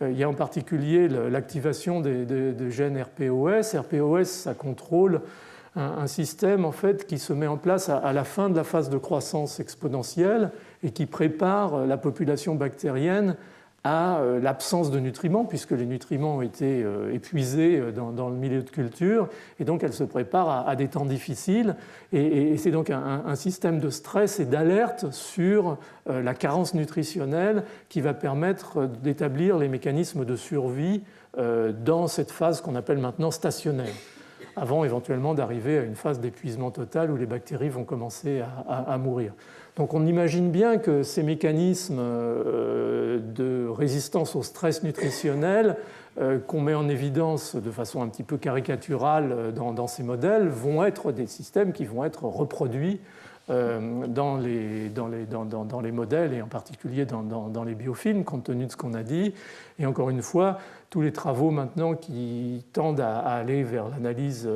Il y a en particulier l'activation des gènes RPOS. RPOS, ça contrôle un système en fait, qui se met en place à la fin de la phase de croissance exponentielle et qui prépare la population bactérienne à l'absence de nutriments, puisque les nutriments ont été épuisés dans le milieu de culture, et donc elle se prépare à des temps difficiles, et c'est donc un système de stress et d'alerte sur la carence nutritionnelle qui va permettre d'établir les mécanismes de survie dans cette phase qu'on appelle maintenant stationnaire. avant éventuellement d'arriver à une phase d'épuisement total où les bactéries vont commencer à mourir. Donc on imagine bien que ces mécanismes de résistance au stress nutritionnel qu'on met en évidence de façon un petit peu caricaturale dans ces modèles vont être des systèmes qui vont être reproduits dans les modèles et en particulier dans les biofilms, compte tenu de ce qu'on a dit. Et encore une fois, tous les travaux maintenant qui tendent à aller vers l'analyse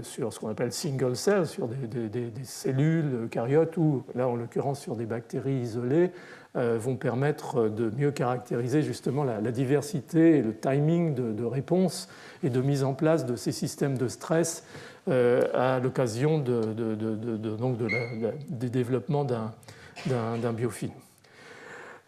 sur ce qu'on appelle single cell, sur des cellules eucaryotes ou là en l'occurrence sur des bactéries isolées, vont permettre de mieux caractériser justement la diversité et le timing de réponse et de mise en place de ces systèmes de stress à l'occasion du développement d'un biofilm.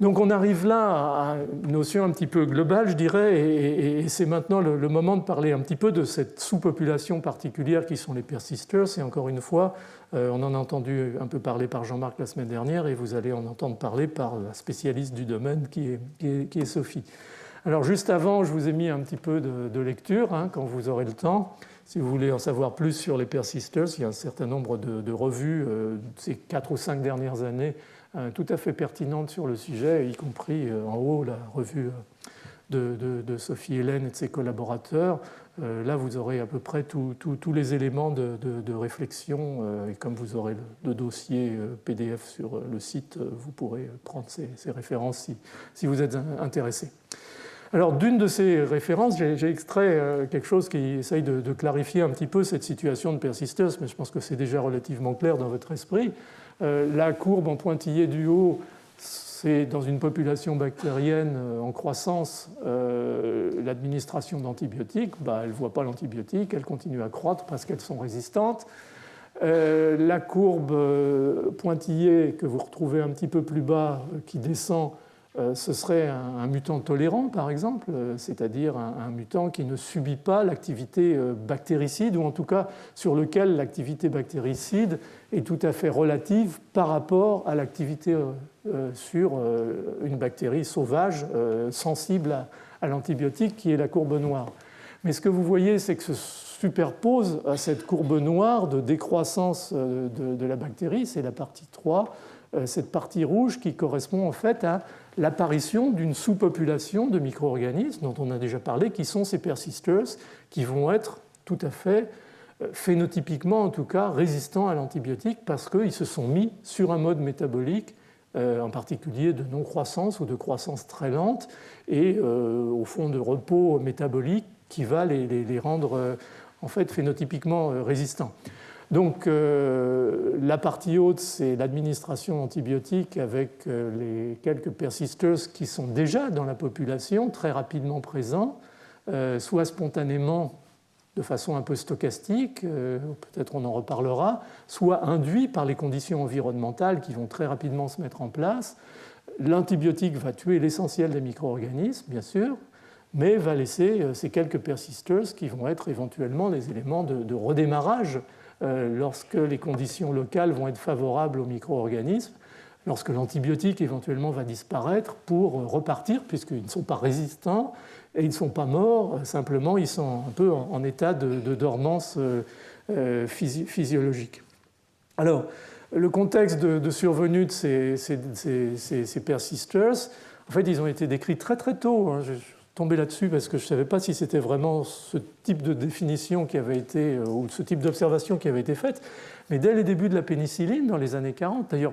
Donc on arrive là à une notion un petit peu globale, je dirais, et c'est maintenant le moment de parler un petit peu de cette sous-population particulière qui sont les persisters. Et encore une fois, on en a entendu un peu parler par Jean-Marc la semaine dernière, et vous allez en entendre parler par la spécialiste du domaine qui est Sophie. Alors juste avant, je vous ai mis un petit peu de lecture, hein, quand vous aurez le temps. Si vous voulez en savoir plus sur les persisters, il y a un certain nombre de revues ces 4 ou 5 dernières années tout à fait pertinentes sur le sujet, y compris en haut la revue de Sophie Hélène et de ses collaborateurs. Là, vous aurez à peu près tous les éléments de réflexion, et comme vous aurez le dossier PDF sur le site, vous pourrez prendre ces références si vous êtes intéressé. Alors, d'une de ces références, j'ai extrait quelque chose qui essaye de clarifier un petit peu cette situation de persisters, mais je pense que c'est déjà relativement clair dans votre esprit. La courbe en pointillé du haut, c'est dans une population bactérienne en croissance, l'administration d'antibiotiques, elle ne voit pas l'antibiotique, elle continue à croître parce qu'elles sont résistantes. La courbe pointillée que vous retrouvez un petit peu plus bas, qui descend, ce serait un mutant tolérant, par exemple, c'est-à-dire un mutant qui ne subit pas l'activité bactéricide, ou en tout cas sur lequel l'activité bactéricide est tout à fait relative par rapport à l'activité sur une bactérie sauvage sensible à l'antibiotique, qui est la courbe noire. Mais ce que vous voyez, c'est que se superpose à cette courbe noire de décroissance de la bactérie, c'est la partie 3, cette partie rouge qui correspond en fait à l'apparition d'une sous-population de micro-organismes dont on a déjà parlé, qui sont ces persisters, qui vont être tout à fait phénotypiquement en tout cas résistants à l'antibiotique parce qu'ils se sont mis sur un mode métabolique, en particulier de non-croissance ou de croissance très lente, et au fond de repos métabolique qui va les rendre en fait phénotypiquement résistants. Donc la partie haute, c'est l'administration d'antibiotiques avec les quelques persisters qui sont déjà dans la population, très rapidement présents, soit spontanément de façon un peu stochastique, peut-être on en reparlera, soit induits par les conditions environnementales qui vont très rapidement se mettre en place. L'antibiotique va tuer l'essentiel des micro-organismes, bien sûr, mais va laisser ces quelques persisters qui vont être éventuellement des éléments de redémarrage lorsque les conditions locales vont être favorables aux micro-organismes, lorsque l'antibiotique éventuellement va disparaître pour repartir, puisqu'ils ne sont pas résistants et ils ne sont pas morts, simplement ils sont un peu en état de dormance physiologique. Alors, le contexte de survenue de ces persisters, en fait, ils ont été décrits très très tôt. Je suis tombé là-dessus parce que je ne savais pas si c'était vraiment ce type de définition qui avait été, ou ce type d'observation qui avait été faite, mais dès les débuts de la pénicilline, dans les années 40, d'ailleurs,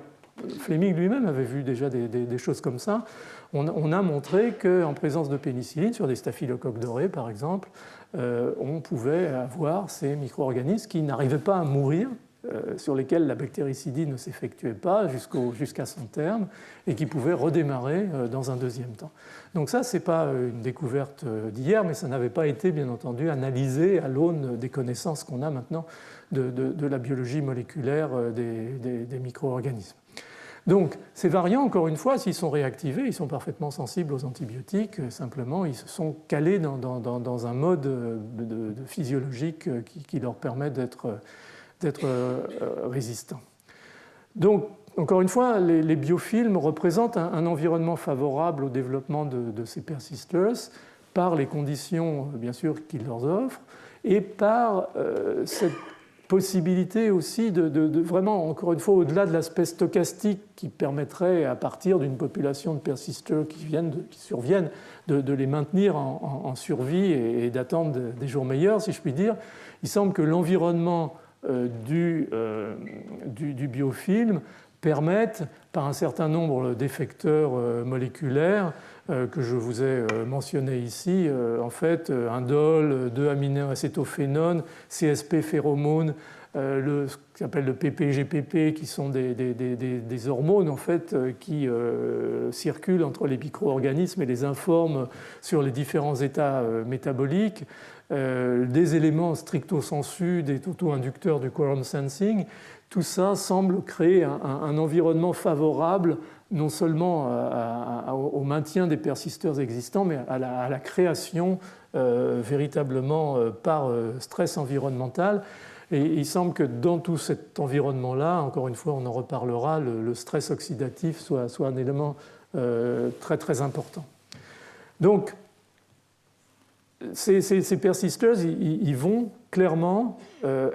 Fleming lui-même avait vu déjà des choses comme ça. On a montré qu'en présence de pénicilline, sur des staphylocoques dorés par exemple, on pouvait avoir ces micro-organismes qui n'arrivaient pas à mourir, sur lesquels la bactéricidie ne s'effectuait pas jusqu'à son terme et qui pouvaient redémarrer dans un deuxième temps. Donc ça, ce n'est pas une découverte d'hier, mais ça n'avait pas été, bien entendu, analysé à l'aune des connaissances qu'on a maintenant de la biologie moléculaire des micro-organismes. Donc, ces variants, encore une fois, s'ils sont réactivés, ils sont parfaitement sensibles aux antibiotiques, simplement ils se sont calés dans un mode physiologique qui leur permet d'être résistants. Donc, encore une fois, les biofilms représentent un environnement favorable au développement de ces persisters par les conditions, bien sûr, qu'ils leur offrent, et par cette possibilité aussi de vraiment, encore une fois, au-delà de l'aspect stochastique qui permettrait, à partir d'une population de persisters qui surviennent, de les maintenir en survie et d'attendre des jours meilleurs, si je puis dire. Il semble que l'environnement du biofilm permette, par un certain nombre d'effecteurs moléculaires que je vous ai mentionné ici, en fait, indole, 2-aminé-acétophénone, CSP phéromone, ce qu'on appelle le PPGPP, qui sont des hormones en fait, qui circulent entre les micro-organismes et les informent sur les différents états métaboliques, des éléments stricto sensu, des auto-inducteurs du quorum sensing. Tout ça semble créer un environnement favorable non seulement au maintien des persisters existants, mais à la création véritablement par stress environnemental. Et il semble que dans tout cet environnement-là, encore une fois, on en reparlera, le stress oxydatif soit un élément très très important. Donc, ces persisters, ils vont clairement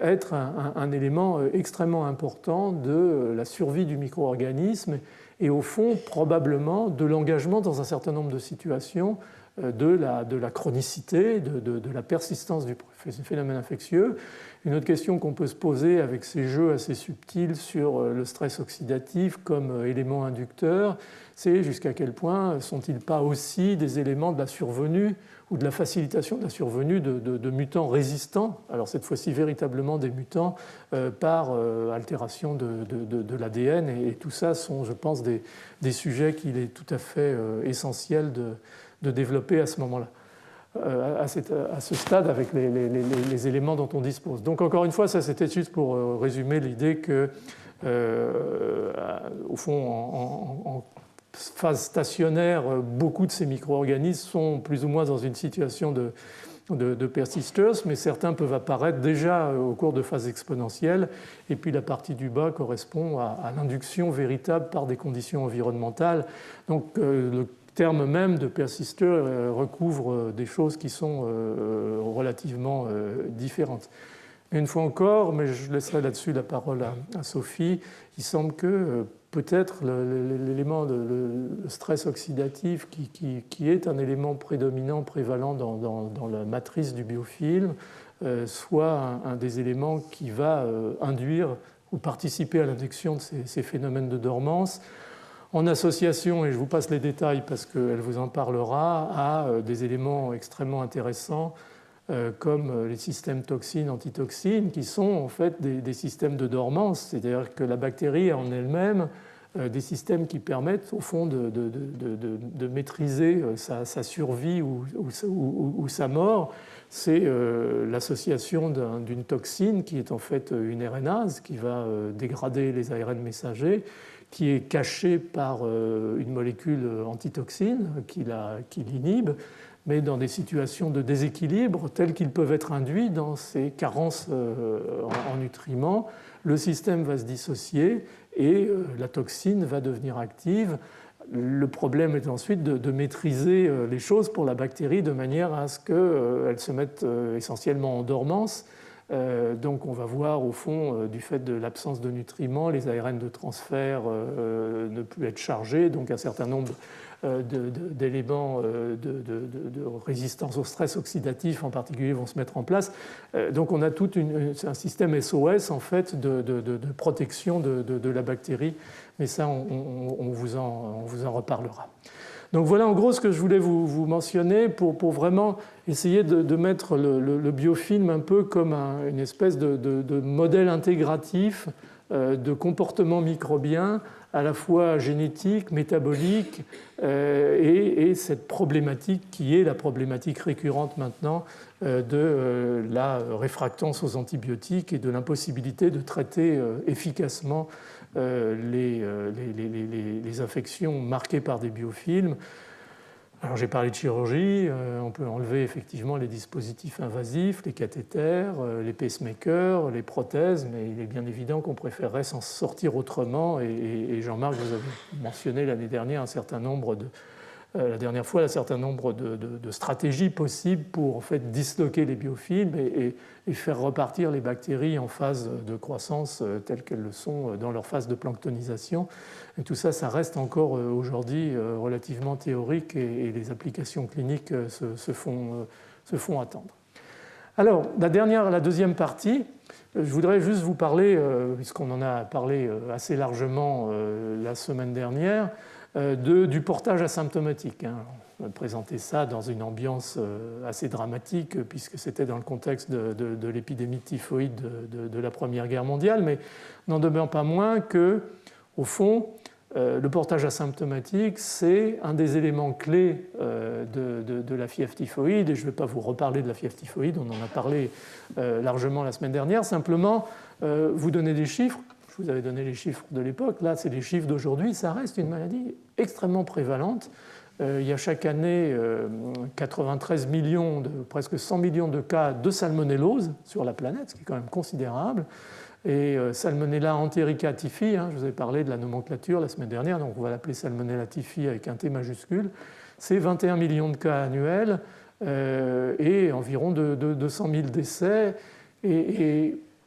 être un élément extrêmement important de la survie du micro-organisme et au fond, probablement, de l'engagement dans un certain nombre de situations de la chronicité, de la persistance du phénomène infectieux. Une autre question qu'on peut se poser avec ces jeux assez subtils sur le stress oxydatif comme élément inducteur, c'est jusqu'à quel point sont-ils pas aussi des éléments de la survenue ou de la facilitation de la survenue de mutants résistants, alors cette fois-ci véritablement des mutants par altération de l'ADN, et tout ça sont, je pense, des sujets qu'il est tout à fait essentiel de développer à ce moment-là, à ce stade avec les éléments dont on dispose. Donc encore une fois, ça c'était juste pour résumer l'idée que, au fond, en phase stationnaire, beaucoup de ces micro-organismes sont plus ou moins dans une situation de persisters, mais certains peuvent apparaître déjà au cours de phases exponentielles, et puis la partie du bas correspond à l'induction véritable par des conditions environnementales. Donc le terme même de persister recouvre des choses qui sont relativement différentes. Une fois encore, mais je laisserai là-dessus la parole à Sophie, il semble que peut-être l'élément de stress oxydatif qui est un élément prédominant, prévalent dans la matrice du biofilm, soit un des éléments qui va induire ou participer à l'induction de ces phénomènes de dormance, en association, et je vous passe les détails parce qu'elle vous en parlera, à des éléments extrêmement intéressants comme les systèmes toxines-antitoxines, qui sont en fait des systèmes de dormance, c'est-à-dire que la bactérie a en elle-même des systèmes qui permettent au fond de maîtriser sa survie ou sa mort. C'est l'association d'une toxine qui est en fait une RNase qui va dégrader les ARN messagers, qui est cachée par une molécule antitoxine qui l'inhibe, mais dans des situations de déséquilibre tels qu'ils peuvent être induits dans ces carences en nutriments, le système va se dissocier et la toxine va devenir active. Le problème est ensuite de maîtriser les choses pour la bactérie de manière à ce qu'elle se mette essentiellement en dormance. Donc on va voir au fond, du fait de l'absence de nutriments, les ARN de transfert ne plus être chargés, donc un certain nombre d'éléments de résistance au stress oxydatif en particulier vont se mettre en place. Donc on a tout un système SOS en fait de protection de la bactérie, mais ça on vous en reparlera. Donc voilà en gros ce que je voulais vous mentionner pour vraiment essayer de mettre le biofilm un peu comme une espèce de modèle intégratif de comportement microbien à la fois génétique, métabolique et cette problématique qui est la problématique récurrente maintenant de la réfractance aux antibiotiques et de l'impossibilité de traiter efficacement les infections marquées par des biofilms. Alors j'ai parlé de chirurgie, on peut enlever effectivement les dispositifs invasifs, les cathéters, les pacemakers, les prothèses, mais il est bien évident qu'on préférerait s'en sortir autrement. Et Jean-Marc, vous avez mentionné l'année dernière un certain nombre la dernière fois un certain nombre de stratégies possibles pour en fait disloquer les biofilms et faire repartir les bactéries en phase de croissance telles qu'elles le sont dans leur phase de planctonisation. Et tout ça, ça reste encore aujourd'hui relativement théorique et les applications cliniques se font attendre. Alors, la deuxième partie, je voudrais juste vous parler, puisqu'on en a parlé assez largement la semaine dernière, du portage asymptomatique. On a présenté ça dans une ambiance assez dramatique, puisque c'était dans le contexte de l'épidémie de typhoïde de la Première Guerre mondiale, mais n'en demeure pas moins que, au fond, le portage asymptomatique, c'est un des éléments clés de la fièvre typhoïde, et je ne vais pas vous reparler de la fièvre typhoïde, on en a parlé largement la semaine dernière, simplement vous donner des chiffres. Je vous avais donné les chiffres de l'époque, là c'est les chiffres d'aujourd'hui, ça reste une maladie extrêmement prévalente. Il y a chaque année 93 millions, presque 100 millions de cas de salmonellose sur la planète, ce qui est quand même considérable. Et Salmonella enterica typhi, je vous ai parlé de la nomenclature la semaine dernière, donc on va l'appeler Salmonella typhi avec un T majuscule. C'est 21 millions de cas annuels et environ 200 000 décès.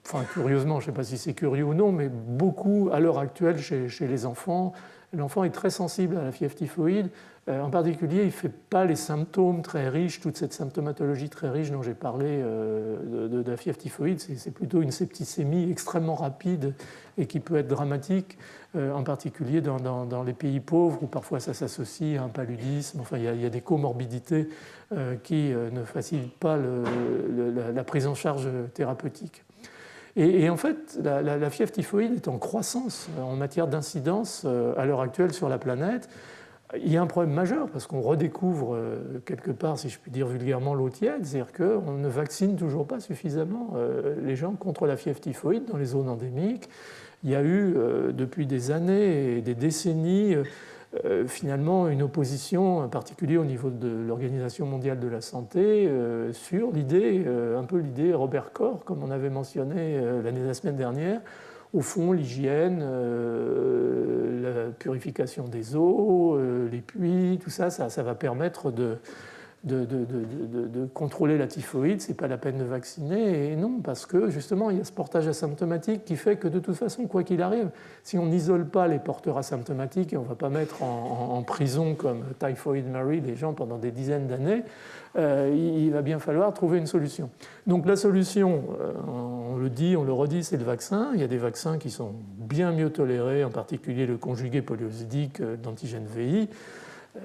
Enfin, curieusement, je ne sais pas si c'est curieux ou non, mais beaucoup à l'heure actuelle chez les enfants. L'enfant est très sensible à la fièvre typhoïde. En particulier, il ne fait pas les symptômes très riches, toute cette symptomatologie très riche dont j'ai parlé de la fièvre typhoïde. C'est plutôt une septicémie extrêmement rapide et qui peut être dramatique, en particulier dans les pays pauvres où parfois ça s'associe à un paludisme. Enfin, il y a des comorbidités qui ne facilitent pas la prise en charge thérapeutique. Et en fait, la fièvre typhoïde est en croissance en matière d'incidence à l'heure actuelle sur la planète. Il y a un problème majeur parce qu'on redécouvre quelque part, si je puis dire vulgairement, l'eau tiède, c'est-à-dire qu'on ne vaccine toujours pas suffisamment les gens contre la fièvre typhoïde dans les zones endémiques. Il y a eu depuis des années et des décennies finalement une opposition, en particulier au niveau de l'Organisation mondiale de la santé, sur l'idée, un peu l'idée Robert Koch, comme on avait mentionné la semaine dernière. Au fond, l'hygiène, la purification des eaux, les puits, tout ça, ça va permettre de contrôler la typhoïde, ce n'est pas la peine de vacciner. Et non, parce que justement, il y a ce portage asymptomatique qui fait que de toute façon, quoi qu'il arrive, si on n'isole pas les porteurs asymptomatiques, et on ne va pas mettre en prison comme Typhoid Mary des gens pendant des dizaines d'années, il va bien falloir trouver une solution. Donc la solution, on le dit, on le redit, c'est le vaccin. Il y a des vaccins qui sont bien mieux tolérés, en particulier le conjugué polyosidique d'antigène VI,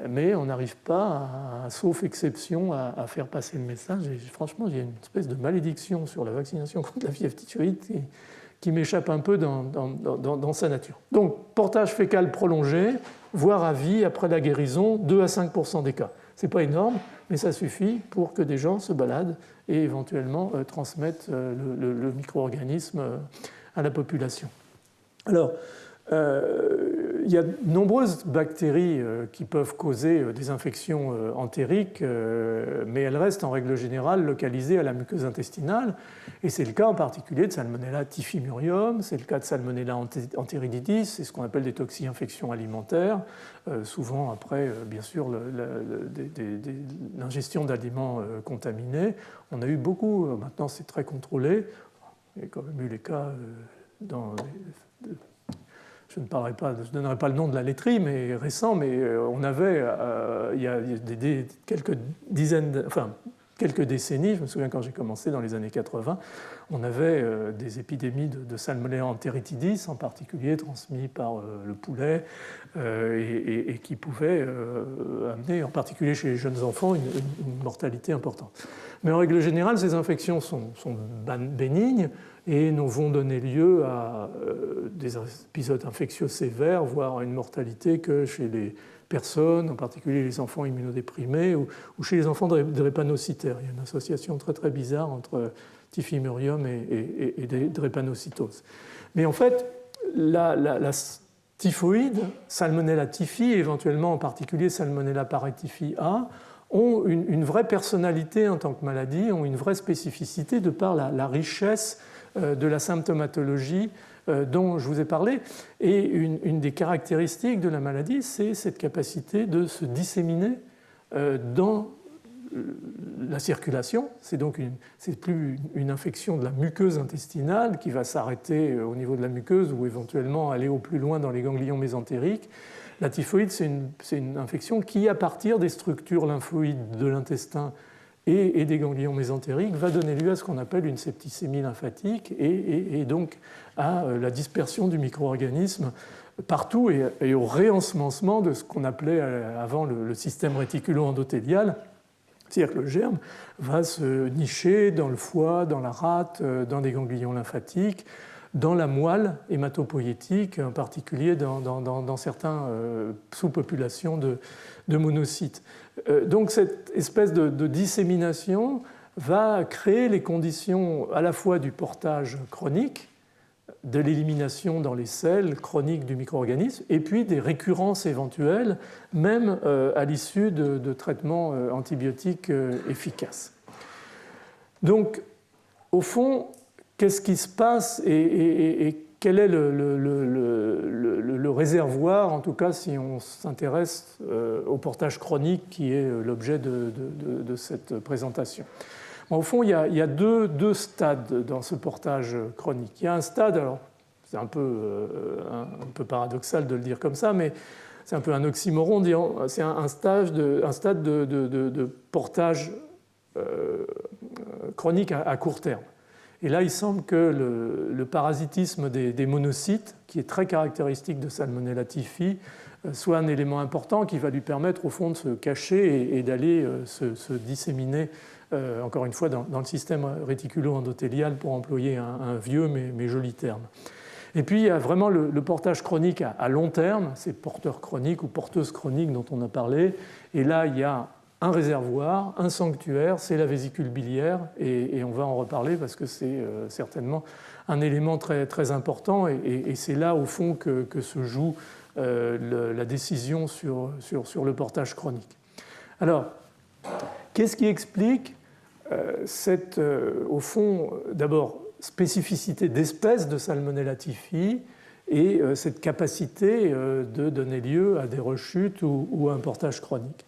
mais on n'arrive pas, sauf exception, à faire passer le message. Et franchement, il y a une espèce de malédiction sur la vaccination contre la fièvre typhoïde qui m'échappe un peu dans sa nature. Donc, portage fécal prolongé, voire à vie après la guérison, 2 à 5% des cas. Ce n'est pas énorme, mais ça suffit pour que des gens se baladent et éventuellement transmettent le micro-organisme à la population. Alors, il y a de nombreuses bactéries qui peuvent causer des infections entériques, mais elles restent en règle générale localisées à la muqueuse intestinale. Et c'est le cas en particulier de Salmonella typhimurium, c'est le cas de Salmonella enteritidis, c'est ce qu'on appelle des toxi-infections alimentaires, souvent après, bien sûr, l'ingestion d'aliments contaminés. On a eu beaucoup, maintenant c'est très contrôlé, il y a quand même eu les cas dans... Je ne donnerai pas le nom de la laiterie, mais récent, mais on avait, il y a quelques décennies, je me souviens quand j'ai commencé dans les années 80, on avait des épidémies de Salmonella enteritidis, en particulier transmises par le poulet, et qui pouvaient amener, en particulier chez les jeunes enfants, une mortalité importante. Mais en règle générale, ces infections sont bénignes et nous vont donner lieu à des épisodes infectieux sévères, voire à une mortalité que chez les personnes, en particulier les enfants immunodéprimés ou chez les enfants drépanocytaires. Il y a une association très très bizarre entre typhimurium et drépanocytose. Mais en fait, la typhoïde, Salmonella typhi, et éventuellement en particulier Salmonella paratyphi A, ont une vraie personnalité en tant que maladie, ont une vraie spécificité de par la richesse de la symptomatologie dont je vous ai parlé. Et une des caractéristiques de la maladie, c'est cette capacité de se disséminer dans la circulation. C'est plus une infection de la muqueuse intestinale qui va s'arrêter au niveau de la muqueuse ou éventuellement aller au plus loin dans les ganglions mésentériques. La typhoïde, c'est une infection qui, à partir des structures lymphoïdes de l'intestin et des ganglions mésentériques, va donner lieu à ce qu'on appelle une septicémie lymphatique et donc à la dispersion du micro-organisme partout et au réensemencement de ce qu'on appelait avant le système réticulo-endothélial. C'est-à-dire que le germe va se nicher dans le foie, dans la rate, dans des ganglions lymphatiques, dans la moelle hématopoïétique, en particulier dans certaines sous-populations de monocytes. Donc cette espèce de dissémination va créer les conditions à la fois du portage chronique, de l'élimination dans les selles chroniques du micro-organisme, et puis des récurrences éventuelles, même à l'issue de traitements antibiotiques efficaces. Donc, au fond, qu'est-ce qui se passe et quel est le réservoir, en tout cas si on s'intéresse au portage chronique qui est l'objet de cette présentation. Au fond, il y a deux stades dans ce portage chronique. Il y a un stade, alors c'est un peu paradoxal de le dire comme ça, mais c'est un peu un oxymoron, c'est un stade de portage chronique à court terme. Et là, il semble que le parasitisme des monocytes, qui est très caractéristique de Salmonella typhi, soit un élément important qui va lui permettre au fond de se cacher et d'aller se disséminer, encore une fois, dans le système réticulo-endothélial, pour employer un vieux mais joli terme. Et puis, il y a vraiment le portage chronique à long terme, ces porteurs chroniques ou porteuses chroniques dont on a parlé. Et là, il y a un réservoir, un sanctuaire, c'est la vésicule biliaire, et on va en reparler parce que c'est certainement un élément très, très important, et c'est là, au fond, que se joue la décision sur le portage chronique. Alors, qu'est-ce qui explique cette, au fond, d'abord, spécificité d'espèce de Salmonella typhi et cette capacité de donner lieu à des rechutes ou à un portage chronique?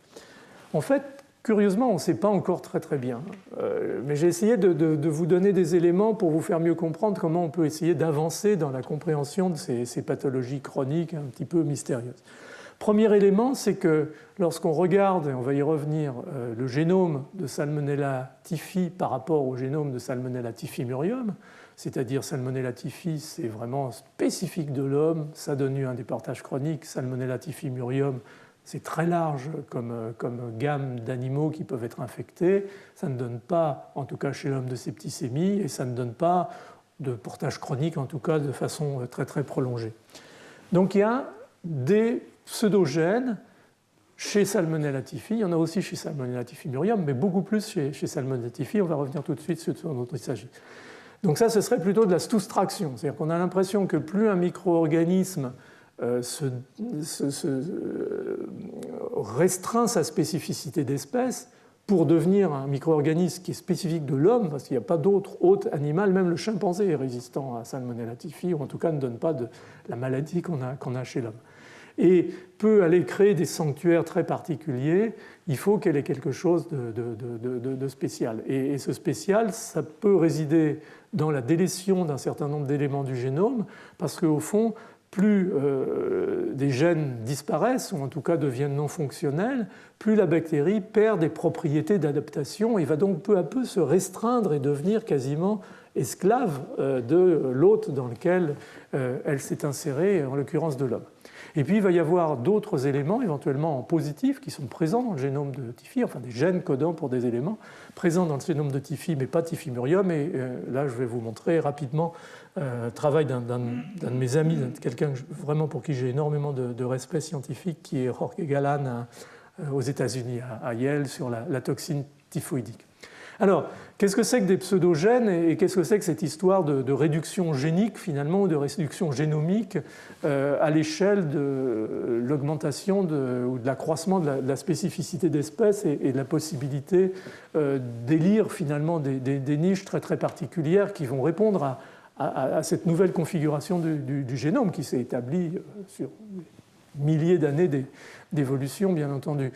En fait, curieusement, on ne sait pas encore très très bien, mais j'ai essayé de vous donner des éléments pour vous faire mieux comprendre comment on peut essayer d'avancer dans la compréhension de ces pathologies chroniques un petit peu mystérieuses. Premier élément, c'est que lorsqu'on regarde, et on va y revenir, le génome de Salmonella typhi par rapport au génome de Salmonella typhimurium, c'est-à-dire Salmonella typhi, c'est vraiment spécifique de l'homme, ça donne lieu à un déportage chronique. Salmonella typhimurium, c'est très large comme gamme d'animaux qui peuvent être infectés. Ça ne donne pas, en tout cas chez l'homme, de septicémie, et ça ne donne pas de portage chronique, en tout cas de façon très très prolongée. Donc il y a des pseudogènes chez Salmonella typhi, il y en a aussi chez Salmonella typhimurium, mais beaucoup plus chez Salmonella typhi. On va revenir tout de suite sur ce dont il s'agit. Donc ça, ce serait plutôt de la soustraction, c'est-à-dire qu'on a l'impression que plus un micro-organisme restreint sa spécificité d'espèce pour devenir un micro-organisme qui est spécifique de l'homme, parce qu'il n'y a pas d'autre hôte animal, même le chimpanzé est résistant à Salmonella typhi, ou en tout cas ne donne pas de la maladie qu'on a chez l'homme. Et peut aller créer des sanctuaires très particuliers, il faut qu'elle ait quelque chose de spécial. Et ce spécial, ça peut résider dans la délétion d'un certain nombre d'éléments du génome, parce qu'au fond, plus des gènes disparaissent, ou en tout cas deviennent non fonctionnels, plus la bactérie perd des propriétés d'adaptation et va donc peu à peu se restreindre et devenir quasiment esclave de l'hôte dans lequel elle s'est insérée, en l'occurrence de l'homme. Et puis il va y avoir d'autres éléments, éventuellement positifs, qui sont présents dans le génome de typhi, enfin des gènes codants pour des éléments présents dans le génome de typhi, mais pas typhimurium. Et là, je vais vous montrer rapidement le travail d'un de mes amis, quelqu'un vraiment pour qui j'ai énormément de respect scientifique, qui est Jorge Galán aux États-Unis, à Yale, sur la toxine typhoïdique. Alors, qu'est-ce que c'est que des pseudogènes et qu'est-ce que c'est que cette histoire de réduction génique, finalement, ou de réduction génomique à l'échelle de l'augmentation ou de l'accroissement de la spécificité d'espèces et de la possibilité d'élire, finalement, des niches très, très particulières qui vont répondre à à cette nouvelle configuration du génome qui s'est établie sur milliers d'années d'évolution, bien entendu.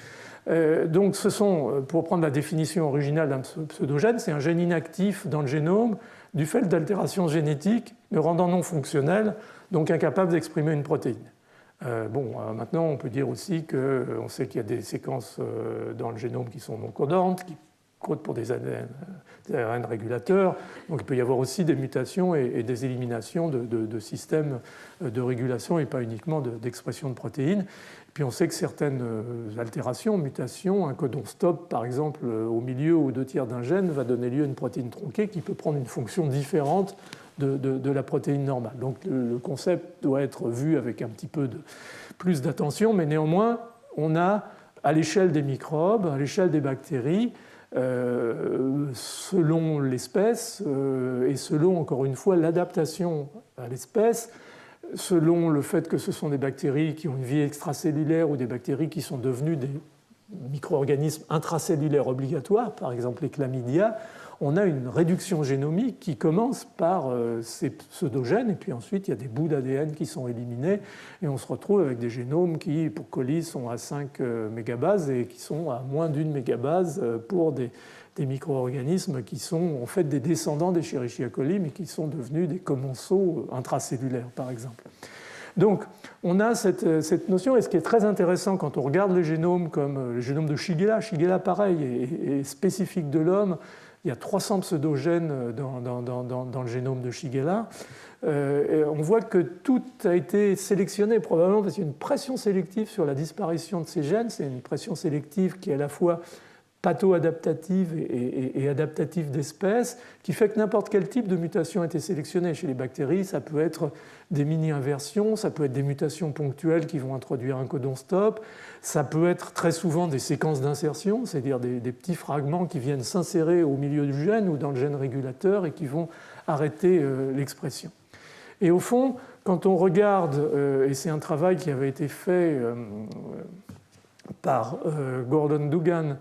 Donc, ce sont, pour prendre la définition originale d'un pseudogène, c'est un gène inactif dans le génome du fait d'altérations génétiques le rendant non fonctionnel, donc incapable d'exprimer une protéine. Maintenant, on peut dire aussi qu'on sait qu'il y a des séquences dans le génome qui sont non codantes, qui codent pour des ARN régulateurs. Donc, il peut y avoir aussi des mutations et des éliminations de systèmes de régulation et pas uniquement d'expression de protéines. Puis on sait que certaines altérations, mutations, un codon stop par exemple au milieu ou 2/3 d'un gène va donner lieu à une protéine tronquée qui peut prendre une fonction différente de la protéine normale. Donc le concept doit être vu avec un petit peu plus d'attention, mais néanmoins on a à l'échelle des microbes, à l'échelle des bactéries, selon l'espèce et selon encore une fois l'adaptation à l'espèce, selon le fait que ce sont des bactéries qui ont une vie extracellulaire ou des bactéries qui sont devenues des micro-organismes intracellulaires obligatoires, par exemple les chlamydia, on a une réduction génomique qui commence par ces pseudogènes et puis ensuite il y a des bouts d'ADN qui sont éliminés et on se retrouve avec des génomes qui, pour coli, sont à 5 mégabases et qui sont à moins d'1 mégabase pour des micro-organismes qui sont en fait des descendants des Escherichia coli mais qui sont devenus des commensaux intracellulaires, par exemple. Donc, on a cette notion, et ce qui est très intéressant quand on regarde les génomes comme le génome de Shigella, Shigella pareil, est spécifique de l'homme. Il y a 300 pseudogènes dans le génome de Shigella. Et on voit que tout a été sélectionné probablement parce qu'il y a une pression sélective sur la disparition de ces gènes. C'est une pression sélective qui est à la fois patho-adaptative et adaptative d'espèces, qui fait que n'importe quel type de mutation a été sélectionné. Chez les bactéries, ça peut être des mini-inversions, ça peut être des mutations ponctuelles qui vont introduire un codon stop, ça peut être très souvent des séquences d'insertion, c'est-à-dire des petits fragments qui viennent s'insérer au milieu du gène ou dans le gène régulateur et qui vont arrêter l'expression. Et au fond, quand on regarde, et c'est un travail qui avait été fait par Gordon Dugan,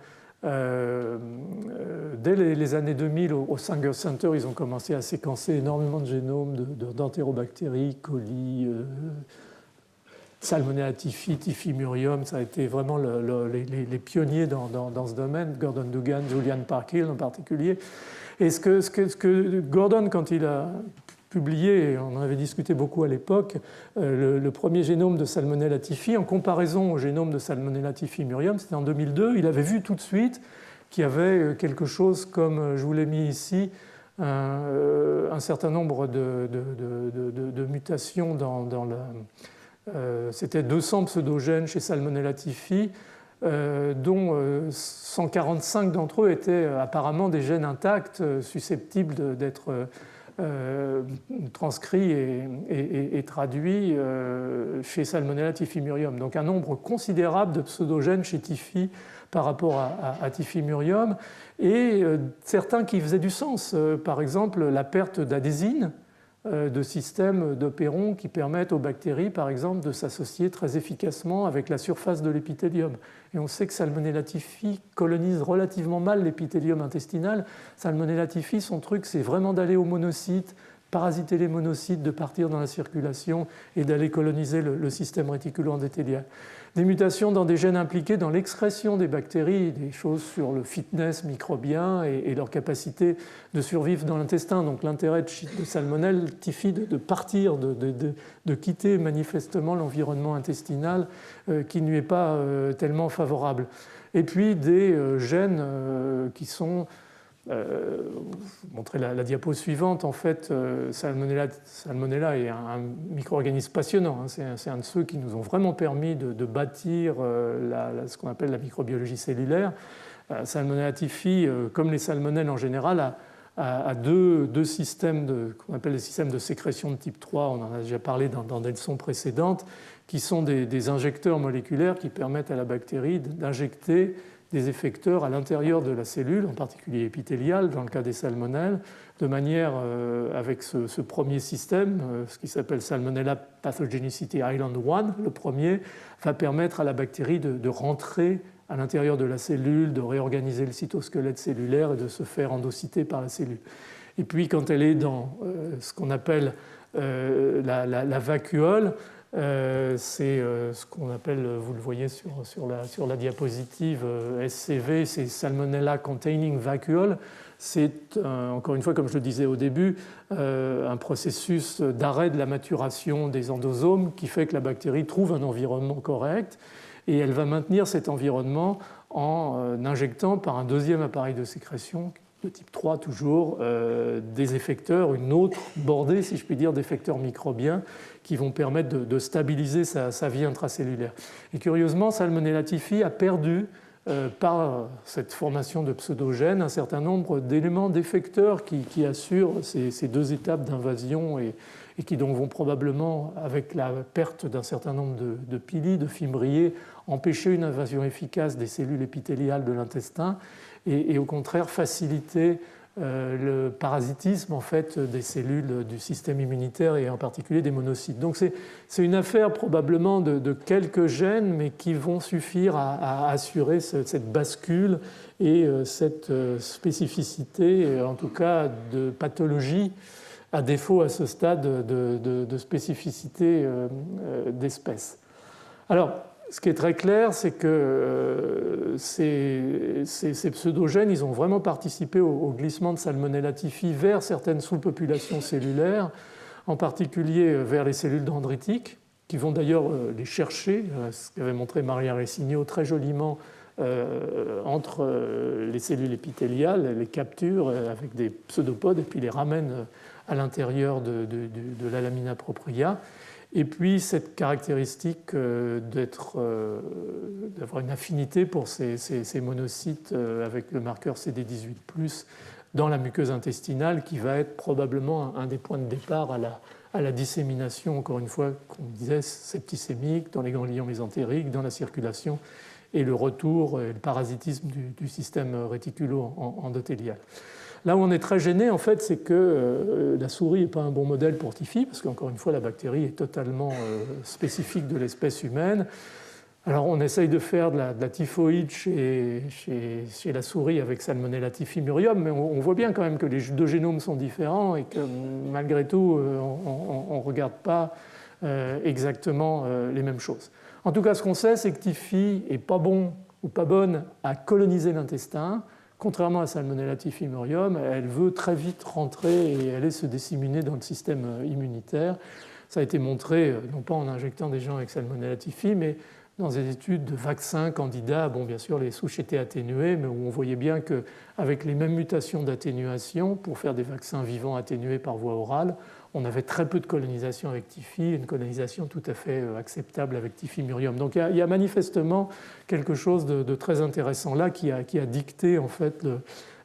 dès les années 2000, au Sanger Center, ils ont commencé à séquencer énormément de génomes d'entérobactéries, coli, Salmonella typhi, typhimurium. Ça a été vraiment les pionniers dans ce domaine, Gordon Dugan, Julian Parkhill en particulier. Et ce que Gordon, quand il a publié, et on en avait discuté beaucoup à l'époque, le premier génome de Salmonella typhi, en comparaison au génome de Salmonella typhimurium, c'était en 2002, il avait vu tout de suite qu'il y avait quelque chose comme, je vous l'ai mis ici, un certain nombre de mutations c'était 200 pseudogènes chez Salmonella typhi, dont 145 d'entre eux étaient apparemment des gènes intacts susceptibles d'être transcrits et traduits chez Salmonella typhimurium. Donc un nombre considérable de pseudogènes chez Typhi par rapport à Typhimurium, et certains qui faisaient du sens. Par exemple, la perte d'adésine de systèmes d'opérons qui permettent aux bactéries, par exemple, de s'associer très efficacement avec la surface de l'épithélium. Et on sait que Salmonella typhi colonise relativement mal l'épithélium intestinal. Salmonella typhi, son truc, c'est vraiment d'aller aux monocytes, parasiter les monocytes, de partir dans la circulation et d'aller coloniser le système réticulo-endothélial. Des mutations dans des gènes impliqués dans l'excrétion des bactéries, des choses sur le fitness microbien et leur capacité de survivre dans l'intestin. Donc l'intérêt de Salmonella typhi de partir, de quitter manifestement l'environnement intestinal qui ne lui est pas tellement favorable. Et puis des gènes qui sont... je vais montrer la diapo suivante. En fait, Salmonella est un micro-organisme passionnant. C'est un de ceux qui nous ont vraiment permis de bâtir ce qu'on appelle la microbiologie cellulaire. Salmonella typhi, comme les salmonelles en général, a deux systèmes qu'on appelle les systèmes de sécrétion de type 3. On en a déjà parlé dans des leçons précédentes, qui sont des injecteurs moléculaires qui permettent à la bactérie d'injecter des effecteurs à l'intérieur de la cellule, en particulier épithéliale, dans le cas des salmonelles, de manière, avec ce premier système, ce qui s'appelle Salmonella Pathogenicity Island 1, le premier, va permettre à la bactérie de rentrer à l'intérieur de la cellule, de réorganiser le cytosquelette cellulaire et de se faire endocyter par la cellule. Et puis quand elle est dans ce qu'on appelle la vacuole, c'est ce qu'on appelle, vous le voyez sur la diapositive, SCV, c'est Salmonella Containing Vacuole. C'est, encore une fois, comme je le disais au début, un processus d'arrêt de la maturation des endosomes qui fait que la bactérie trouve un environnement correct et elle va maintenir cet environnement en injectant par un deuxième appareil de sécrétion, de type 3 toujours, des effecteurs, une autre bordée, si je puis dire, d'effecteurs microbiens qui vont permettre de stabiliser sa vie intracellulaire. Et curieusement, Salmonella typhi a perdu par cette formation de pseudogènes un certain nombre d'éléments d'effecteurs qui assurent ces deux étapes d'invasion et qui donc vont probablement, avec la perte d'un certain nombre de pili, de fimbriers, empêcher une invasion efficace des cellules épithéliales de l'intestin et au contraire faciliter le parasitisme en fait, des cellules du système immunitaire et en particulier des monocytes. Donc c'est une affaire probablement de quelques gènes, mais qui vont suffire à assurer cette bascule et cette spécificité, en tout cas de pathologie, à défaut à ce stade de spécificité d'espèce. Alors, ce qui est très clair, c'est que ces pseudogènes, ils ont vraiment participé au glissement de Salmonella typhi vers certaines sous-populations cellulaires, en particulier vers les cellules dendritiques, qui vont d'ailleurs les chercher, ce qu'avait montré Maria Ressigno très joliment, entre les cellules épithéliales, les capturent avec des pseudopodes et puis les ramènent à l'intérieur de la lamina propria. Et puis cette caractéristique d'avoir une affinité pour ces monocytes avec le marqueur CD18+, dans la muqueuse intestinale, qui va être probablement un des points de départ à la dissémination, encore une fois, qu'on disait, septicémique, dans les ganglions mésentériques, dans la circulation, et le retour et le parasitisme du système réticulo-endothélial. Là où on est très gêné, en fait, c'est que la souris n'est pas un bon modèle pour typhi, parce qu'encore une fois, la bactérie est totalement spécifique de l'espèce humaine. Alors, on essaye de faire de la typhoïde chez la souris avec Salmonella typhi murium, mais on voit bien quand même que les deux génomes sont différents et que malgré tout, on ne regarde pas exactement les mêmes choses. En tout cas, ce qu'on sait, c'est que typhi n'est pas bon ou pas bonne à coloniser l'intestin. Contrairement à Salmonella typhi murium, elle veut très vite rentrer et aller se disséminer dans le système immunitaire. Ça a été montré, non pas en injectant des gens avec Salmonella typhi, mais dans des études de vaccins candidats. Bon, bien sûr, les souches étaient atténuées, mais où on voyait bien qu'avec les mêmes mutations d'atténuation, pour faire des vaccins vivants atténués par voie orale, on avait très peu de colonisation avec typhi, une colonisation tout à fait acceptable avec typhi murium. Donc il y a manifestement quelque chose de très intéressant là qui a dicté en fait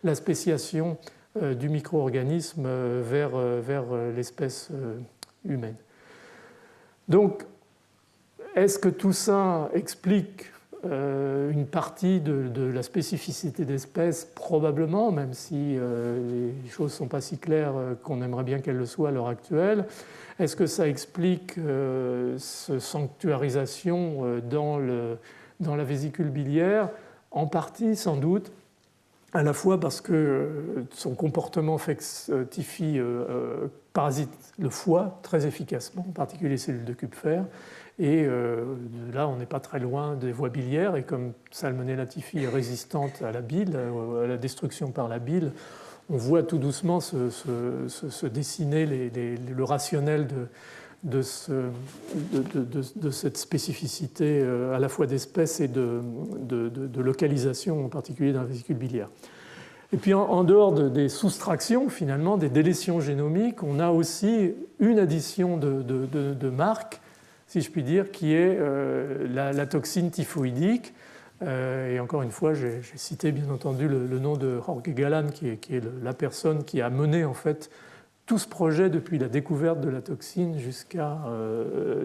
la spéciation du micro-organisme vers l'espèce humaine. Donc, est-ce que tout ça explique une partie de la spécificité d'espèces? Probablement, même si les choses ne sont pas si claires qu'on aimerait bien qu'elles le soient à l'heure actuelle. Est-ce que ça explique cette sanctuarisation dans la vésicule biliaire? En partie, sans doute, à la fois parce que son comportement fait que typhi parasite le foie très efficacement, en particulier les cellules de Kupfer. Et là, on n'est pas très loin des voies biliaires. Et comme Salmonella typhi est résistante à la bile, à la destruction par la bile, on voit tout doucement se dessiner le rationnel de cette spécificité à la fois d'espèce et de localisation, en particulier dans la vésicule biliaire. Et puis en dehors des soustractions, finalement, des délétions génomiques, on a aussi une addition de marques, si je puis dire, qui est la toxine typhoïdique. Et encore une fois, j'ai cité bien entendu le nom de Jorge Galán, qui est la personne qui a mené en fait tout ce projet depuis la découverte de la toxine jusqu'à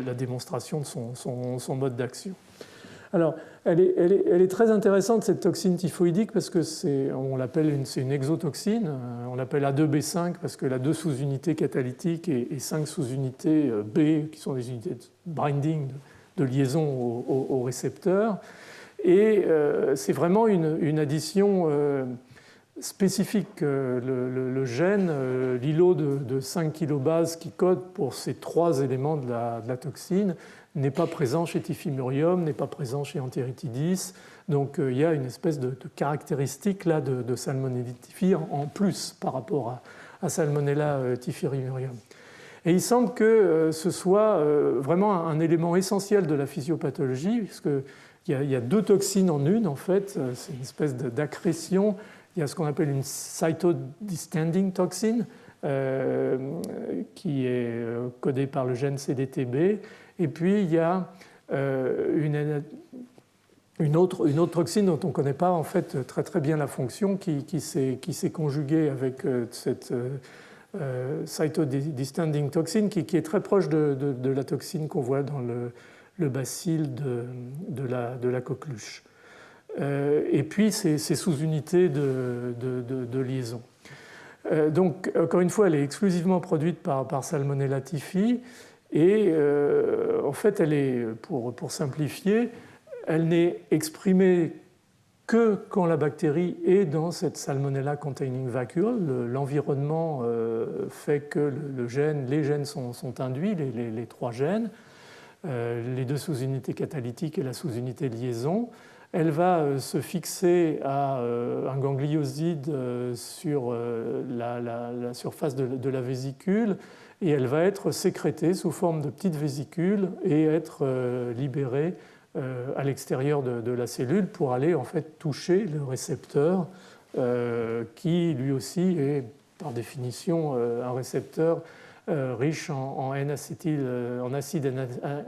la démonstration de son mode d'action. Alors, elle est très intéressante, cette toxine typhoïdique, parce que c'est une exotoxine. On l'appelle A2B5 parce qu'elle a 2 sous-unités catalytiques et 5 sous-unités B, qui sont des unités de binding, de liaison au récepteur. Et c'est vraiment une addition spécifique. Le gène, l'îlot de 5 kilobases qui code pour ces 3 éléments de la toxine, n'est pas présent chez Typhimurium, n'est pas présent chez Enteritidis. Donc il y a une espèce de caractéristique là de Salmonella typhi en plus par rapport à Salmonella typhimurium. Et il semble que ce soit vraiment un élément essentiel de la physiopathologie, puisqu'il y a 2 toxines en une, en fait. C'est une espèce d'accrétion. Il y a ce qu'on appelle une cytodistanding toxine, qui est codée par le gène CDTB. Et puis il y a une autre toxine dont on ne connaît pas en fait très bien la fonction, qui s'est conjuguée avec cette cytodistanding toxine, qui est très proche de la toxine qu'on voit dans le bacille de la coqueluche. Et puis ces sous-unités de liaison. Donc, encore une fois, elle est exclusivement produite par Salmonella typhi, et en fait, elle est, pour simplifier, elle n'est exprimée que quand la bactérie est dans cette Salmonella containing vacuole. L'environnement fait que les gènes sont induits, les 3 gènes, les 2 sous-unités catalytiques et la sous-unité de liaison. Elle va se fixer à un ganglioside sur la surface de la vésicule, et elle va être sécrétée sous forme de petites vésicules et être libérée à l'extérieur de la cellule pour aller en fait toucher le récepteur qui lui aussi est par définition un récepteur riche en acide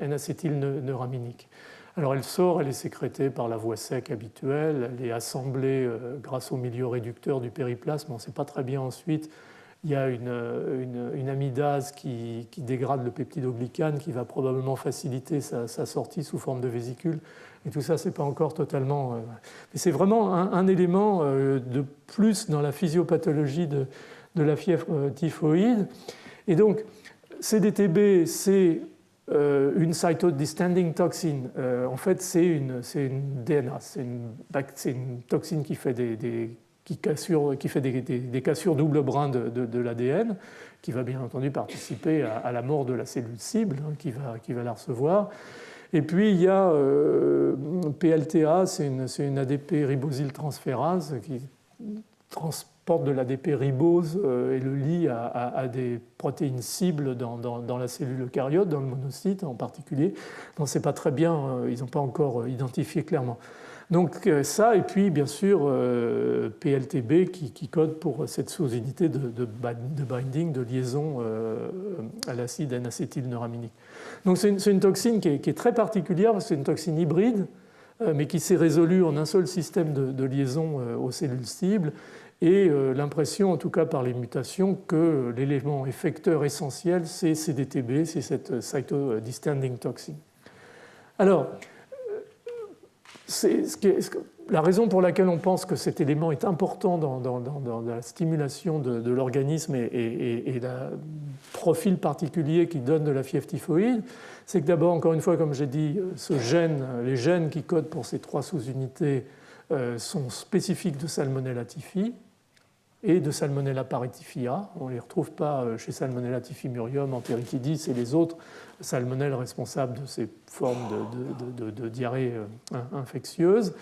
N-acétylneuraminique. Alors elle est sécrétée par la voie sec habituelle, elle est assemblée grâce au milieu réducteur du périplasme, on ne sait pas très bien ensuite. Il y a une amydase qui dégrade le peptidoglycane, qui va probablement faciliter sa sortie sous forme de vésicule. Et tout ça, ce n'est pas encore totalement... Mais c'est vraiment un élément de plus dans la physiopathologie de la fièvre typhoïde. Et donc, CDTB, c'est une cytodistanding toxine. En fait, c'est une DNA, c'est une toxine qui fait qui fait des cassures double brin de l'ADN, qui va bien entendu participer à la mort de la cellule cible qui va la recevoir. Et puis il y a PLTA, c'est une ADP ribosyltransférase qui transporte de l'ADP ribose et le lie à des protéines cibles dans la cellule eucaryote, dans le monocyte en particulier. Donc c'est pas très bien, ils n'ont pas encore identifié clairement. Donc ça, et puis bien sûr PLTB qui code pour cette sous-unité de binding, de liaison à l'acide N-acétylneuraminique. Donc c'est une toxine qui est très particulière, parce que c'est une toxine hybride, mais qui s'est résolue en un seul système de liaison aux cellules cibles, et l'impression, en tout cas par les mutations, que l'élément effecteur essentiel, c'est CDTB, c'est cette cytodistanding toxine. Alors, la raison pour laquelle on pense que cet élément est important dans la stimulation de l'organisme et le profil particulier qui donne de la fièvre typhoïde, c'est que d'abord, encore une fois, comme j'ai dit, les gènes qui codent pour ces 3 sous-unités sont spécifiques de Salmonella typhi et de Salmonella parityphia. On ne les retrouve pas chez Salmonella typhimurium, Enteritidis et les autres salmonelles responsables de ces formes de diarrhée infectieuse.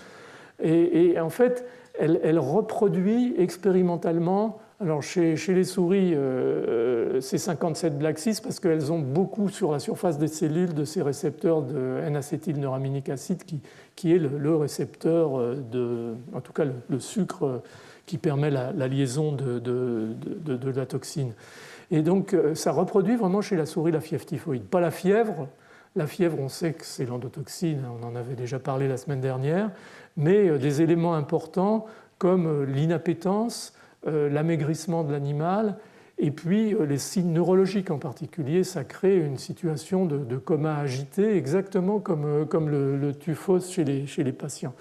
Et en fait, elle reproduit expérimentalement, alors chez les souris, c'est 57 Black 6 parce qu'elles ont beaucoup sur la surface des cellules de ces récepteurs de N-acétylneuraminique acide qui est le récepteur en tout cas le sucre qui permet la liaison de la toxine. Et donc, ça reproduit vraiment chez la souris la fièvre typhoïde. Pas la fièvre. La fièvre, on sait que c'est l'endotoxine, on en avait déjà parlé la semaine dernière, mais des éléments importants comme l'inappétence, l'amaigrissement de l'animal, et puis les signes neurologiques en particulier, ça crée une situation de coma agité, exactement comme le tuphos chez les patients.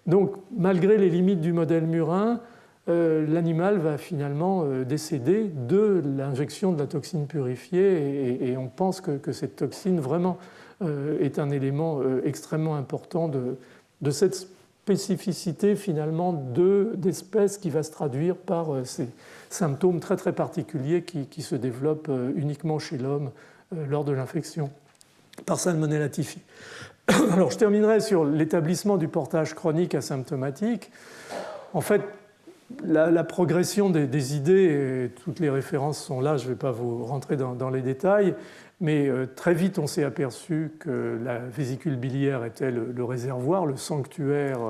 Donc, malgré les limites du modèle murin, l'animal va finalement décéder de l'injection de la toxine purifiée, et on pense que cette toxine vraiment est un élément extrêmement important de cette spécificité finalement d'espèces qui va se traduire par ces symptômes très très particuliers qui se développent uniquement chez l'homme lors de l'infection par Salmonella typhi. Alors je terminerai sur l'établissement du portage chronique asymptomatique. En fait, la progression des idées, et toutes les références sont là, je ne vais pas vous rentrer dans les détails, mais très vite on s'est aperçu que la vésicule biliaire était le réservoir, le sanctuaire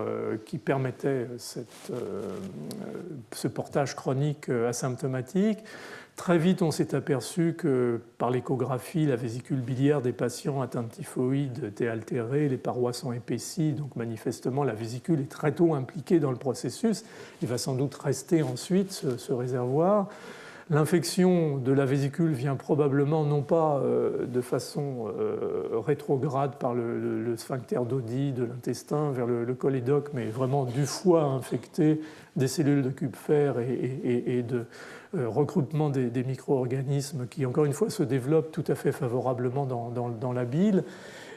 qui permettait ce portage chronique asymptomatique. Très vite, on s'est aperçu que par l'échographie, la vésicule biliaire des patients atteints de typhoïde était altérée, les parois sont épaissies, donc manifestement la vésicule est très tôt impliquée dans le processus. Il va sans doute rester ensuite ce réservoir. L'infection de la vésicule vient probablement non pas de façon rétrograde par le sphincter d'Oddi de l'intestin vers le cholédoque, mais vraiment du foie infecté, des cellules de Kupfer et de regroupement des micro-organismes qui, encore une fois, se développent tout à fait favorablement dans la bile.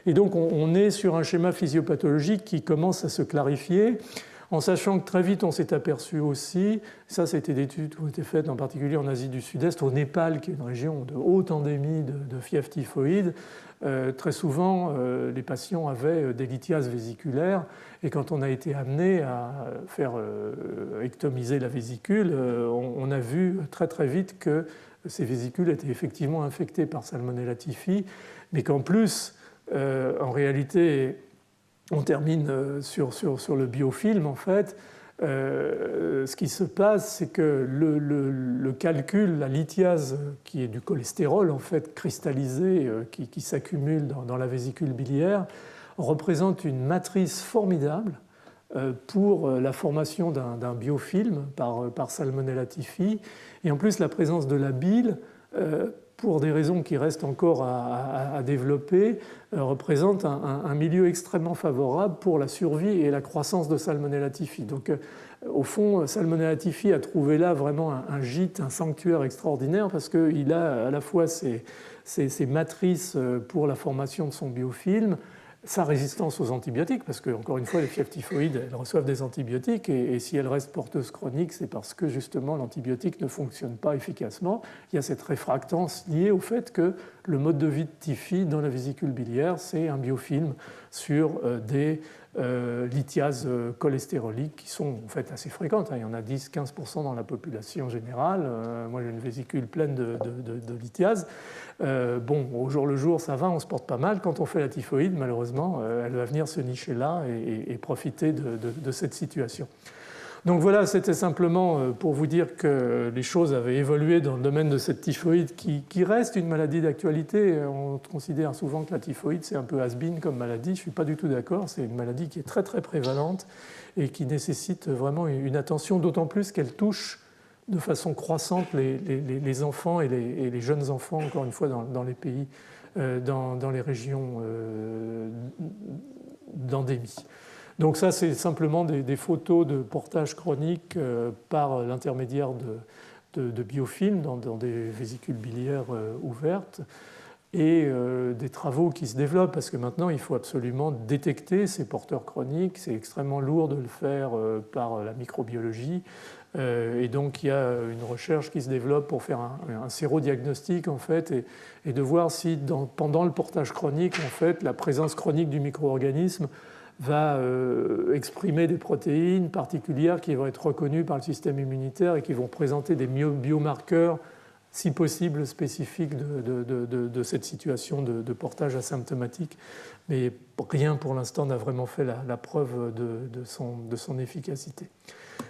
Et donc on est sur un schéma physiopathologique qui commence à se clarifier, en sachant que très vite on s'est aperçu aussi, ça c'était des études qui ont été faites en particulier en Asie du Sud-Est, au Népal, qui est une région de haute endémie de fièvre typhoïde, très souvent les patients avaient des lithiases vésiculaires, et quand on a été amené à faire ectomiser la vésicule, on a vu très très vite que ces vésicules étaient effectivement infectées par Salmonella typhi, mais qu'en plus, en réalité, on termine sur le biofilm, en fait. Ce qui se passe, c'est que le calcul, la lithiase, qui est du cholestérol, en fait, cristallisé, qui s'accumule dans la vésicule biliaire, représente une matrice formidable pour la formation d'un biofilm par Salmonella typhi. Et en plus, la présence de la bile, pour des raisons qui restent encore à développer, représente un milieu extrêmement favorable pour la survie et la croissance de Salmonella typhi. Donc, au fond, Salmonella typhi a trouvé là vraiment un gîte, un sanctuaire extraordinaire, parce qu'il a à la fois ces matrices pour la formation de son biofilm, sa résistance aux antibiotiques, parce que, encore une fois, les fièvres typhoïdes, elles reçoivent des antibiotiques, et si elles restent porteuses chroniques, c'est parce que, justement, l'antibiotique ne fonctionne pas efficacement. Il y a cette réfractance liée au fait que le mode de vie de typhi dans la vésicule biliaire, c'est un biofilm sur des lithiases cholestéroliques qui sont en fait assez fréquentes. Il y en a 10-15% dans la population générale. Moi, j'ai une vésicule pleine de lithiases. Bon, au jour le jour, ça va, on se porte pas mal. Quand on fait la typhoïde, malheureusement, elle va venir se nicher là et profiter de cette situation. Donc voilà, c'était simplement pour vous dire que les choses avaient évolué dans le domaine de cette typhoïde qui reste une maladie d'actualité. On considère souvent que la typhoïde, c'est un peu has-been comme maladie. Je ne suis pas du tout d'accord. C'est une maladie qui est très très prévalente et qui nécessite vraiment une attention, d'autant plus qu'elle touche de façon croissante les enfants et les jeunes enfants, encore une fois, dans les pays, dans les régions d'endémie. Donc ça, c'est simplement des photos de portage chronique par l'intermédiaire de biofilms dans des vésicules biliaires ouvertes et des travaux qui se développent parce que maintenant, il faut absolument détecter ces porteurs chroniques. C'est extrêmement lourd de le faire par la microbiologie. Et donc, il y a une recherche qui se développe pour faire un sérodiagnostic, en fait, et de voir si, pendant le portage chronique, en fait, la présence chronique du micro-organisme va exprimer des protéines particulières qui vont être reconnues par le système immunitaire et qui vont présenter des biomarqueurs, si possible, spécifiques de cette situation de portage asymptomatique. Mais rien pour l'instant n'a vraiment fait la preuve de son efficacité.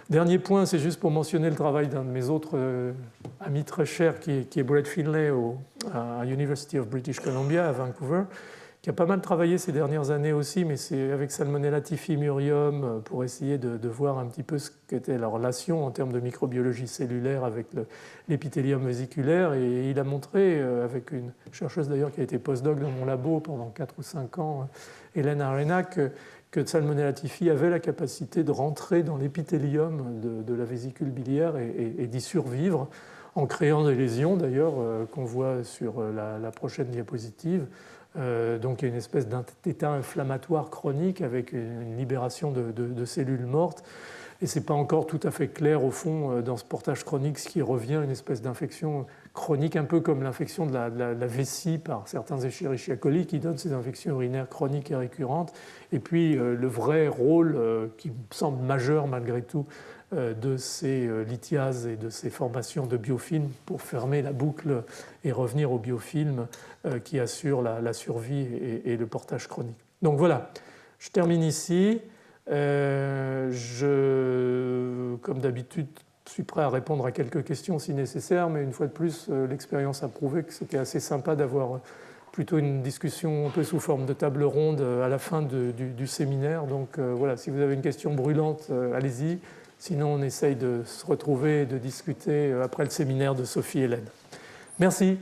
Dernier point, c'est juste pour mentionner le travail d'un de mes autres amis très chers qui est Brett Finlay à University of British Columbia à Vancouver, qui a pas mal travaillé ces dernières années aussi, mais c'est avec Salmonella typhi murium pour essayer de voir un petit peu ce qu'était la relation en termes de microbiologie cellulaire avec l'épithélium vésiculaire. Et il a montré, avec une chercheuse d'ailleurs qui a été postdoc dans mon labo pendant 4 ou 5 ans, Hélène Arena, que Salmonella typhi avait la capacité de rentrer dans l'épithélium de la vésicule biliaire et d'y survivre en créant des lésions, d'ailleurs, qu'on voit sur la prochaine diapositive, Donc il y a une espèce d'état inflammatoire chronique avec une libération de cellules mortes. Et ce n'est pas encore tout à fait clair au fond dans ce portage chronique ce qui revient, une espèce d'infection chronique, un peu comme l'infection de la vessie par certains Escherichia coli qui donnent ces infections urinaires chroniques et récurrentes. Et puis le vrai rôle qui me semble majeur malgré tout de ces lithiases et de ces formations de biofilms pour fermer la boucle et revenir aux biofilms qui assurent la survie et le portage chronique. Donc voilà, je termine ici. Comme d'habitude, suis prêt à répondre à quelques questions si nécessaire, mais une fois de plus, l'expérience a prouvé que c'était assez sympa d'avoir plutôt une discussion un peu sous forme de table ronde à la fin du séminaire. Donc voilà, si vous avez une question brûlante, allez-y. Sinon, on essaye de se retrouver et de discuter après le séminaire de Sophie Hélène. Merci.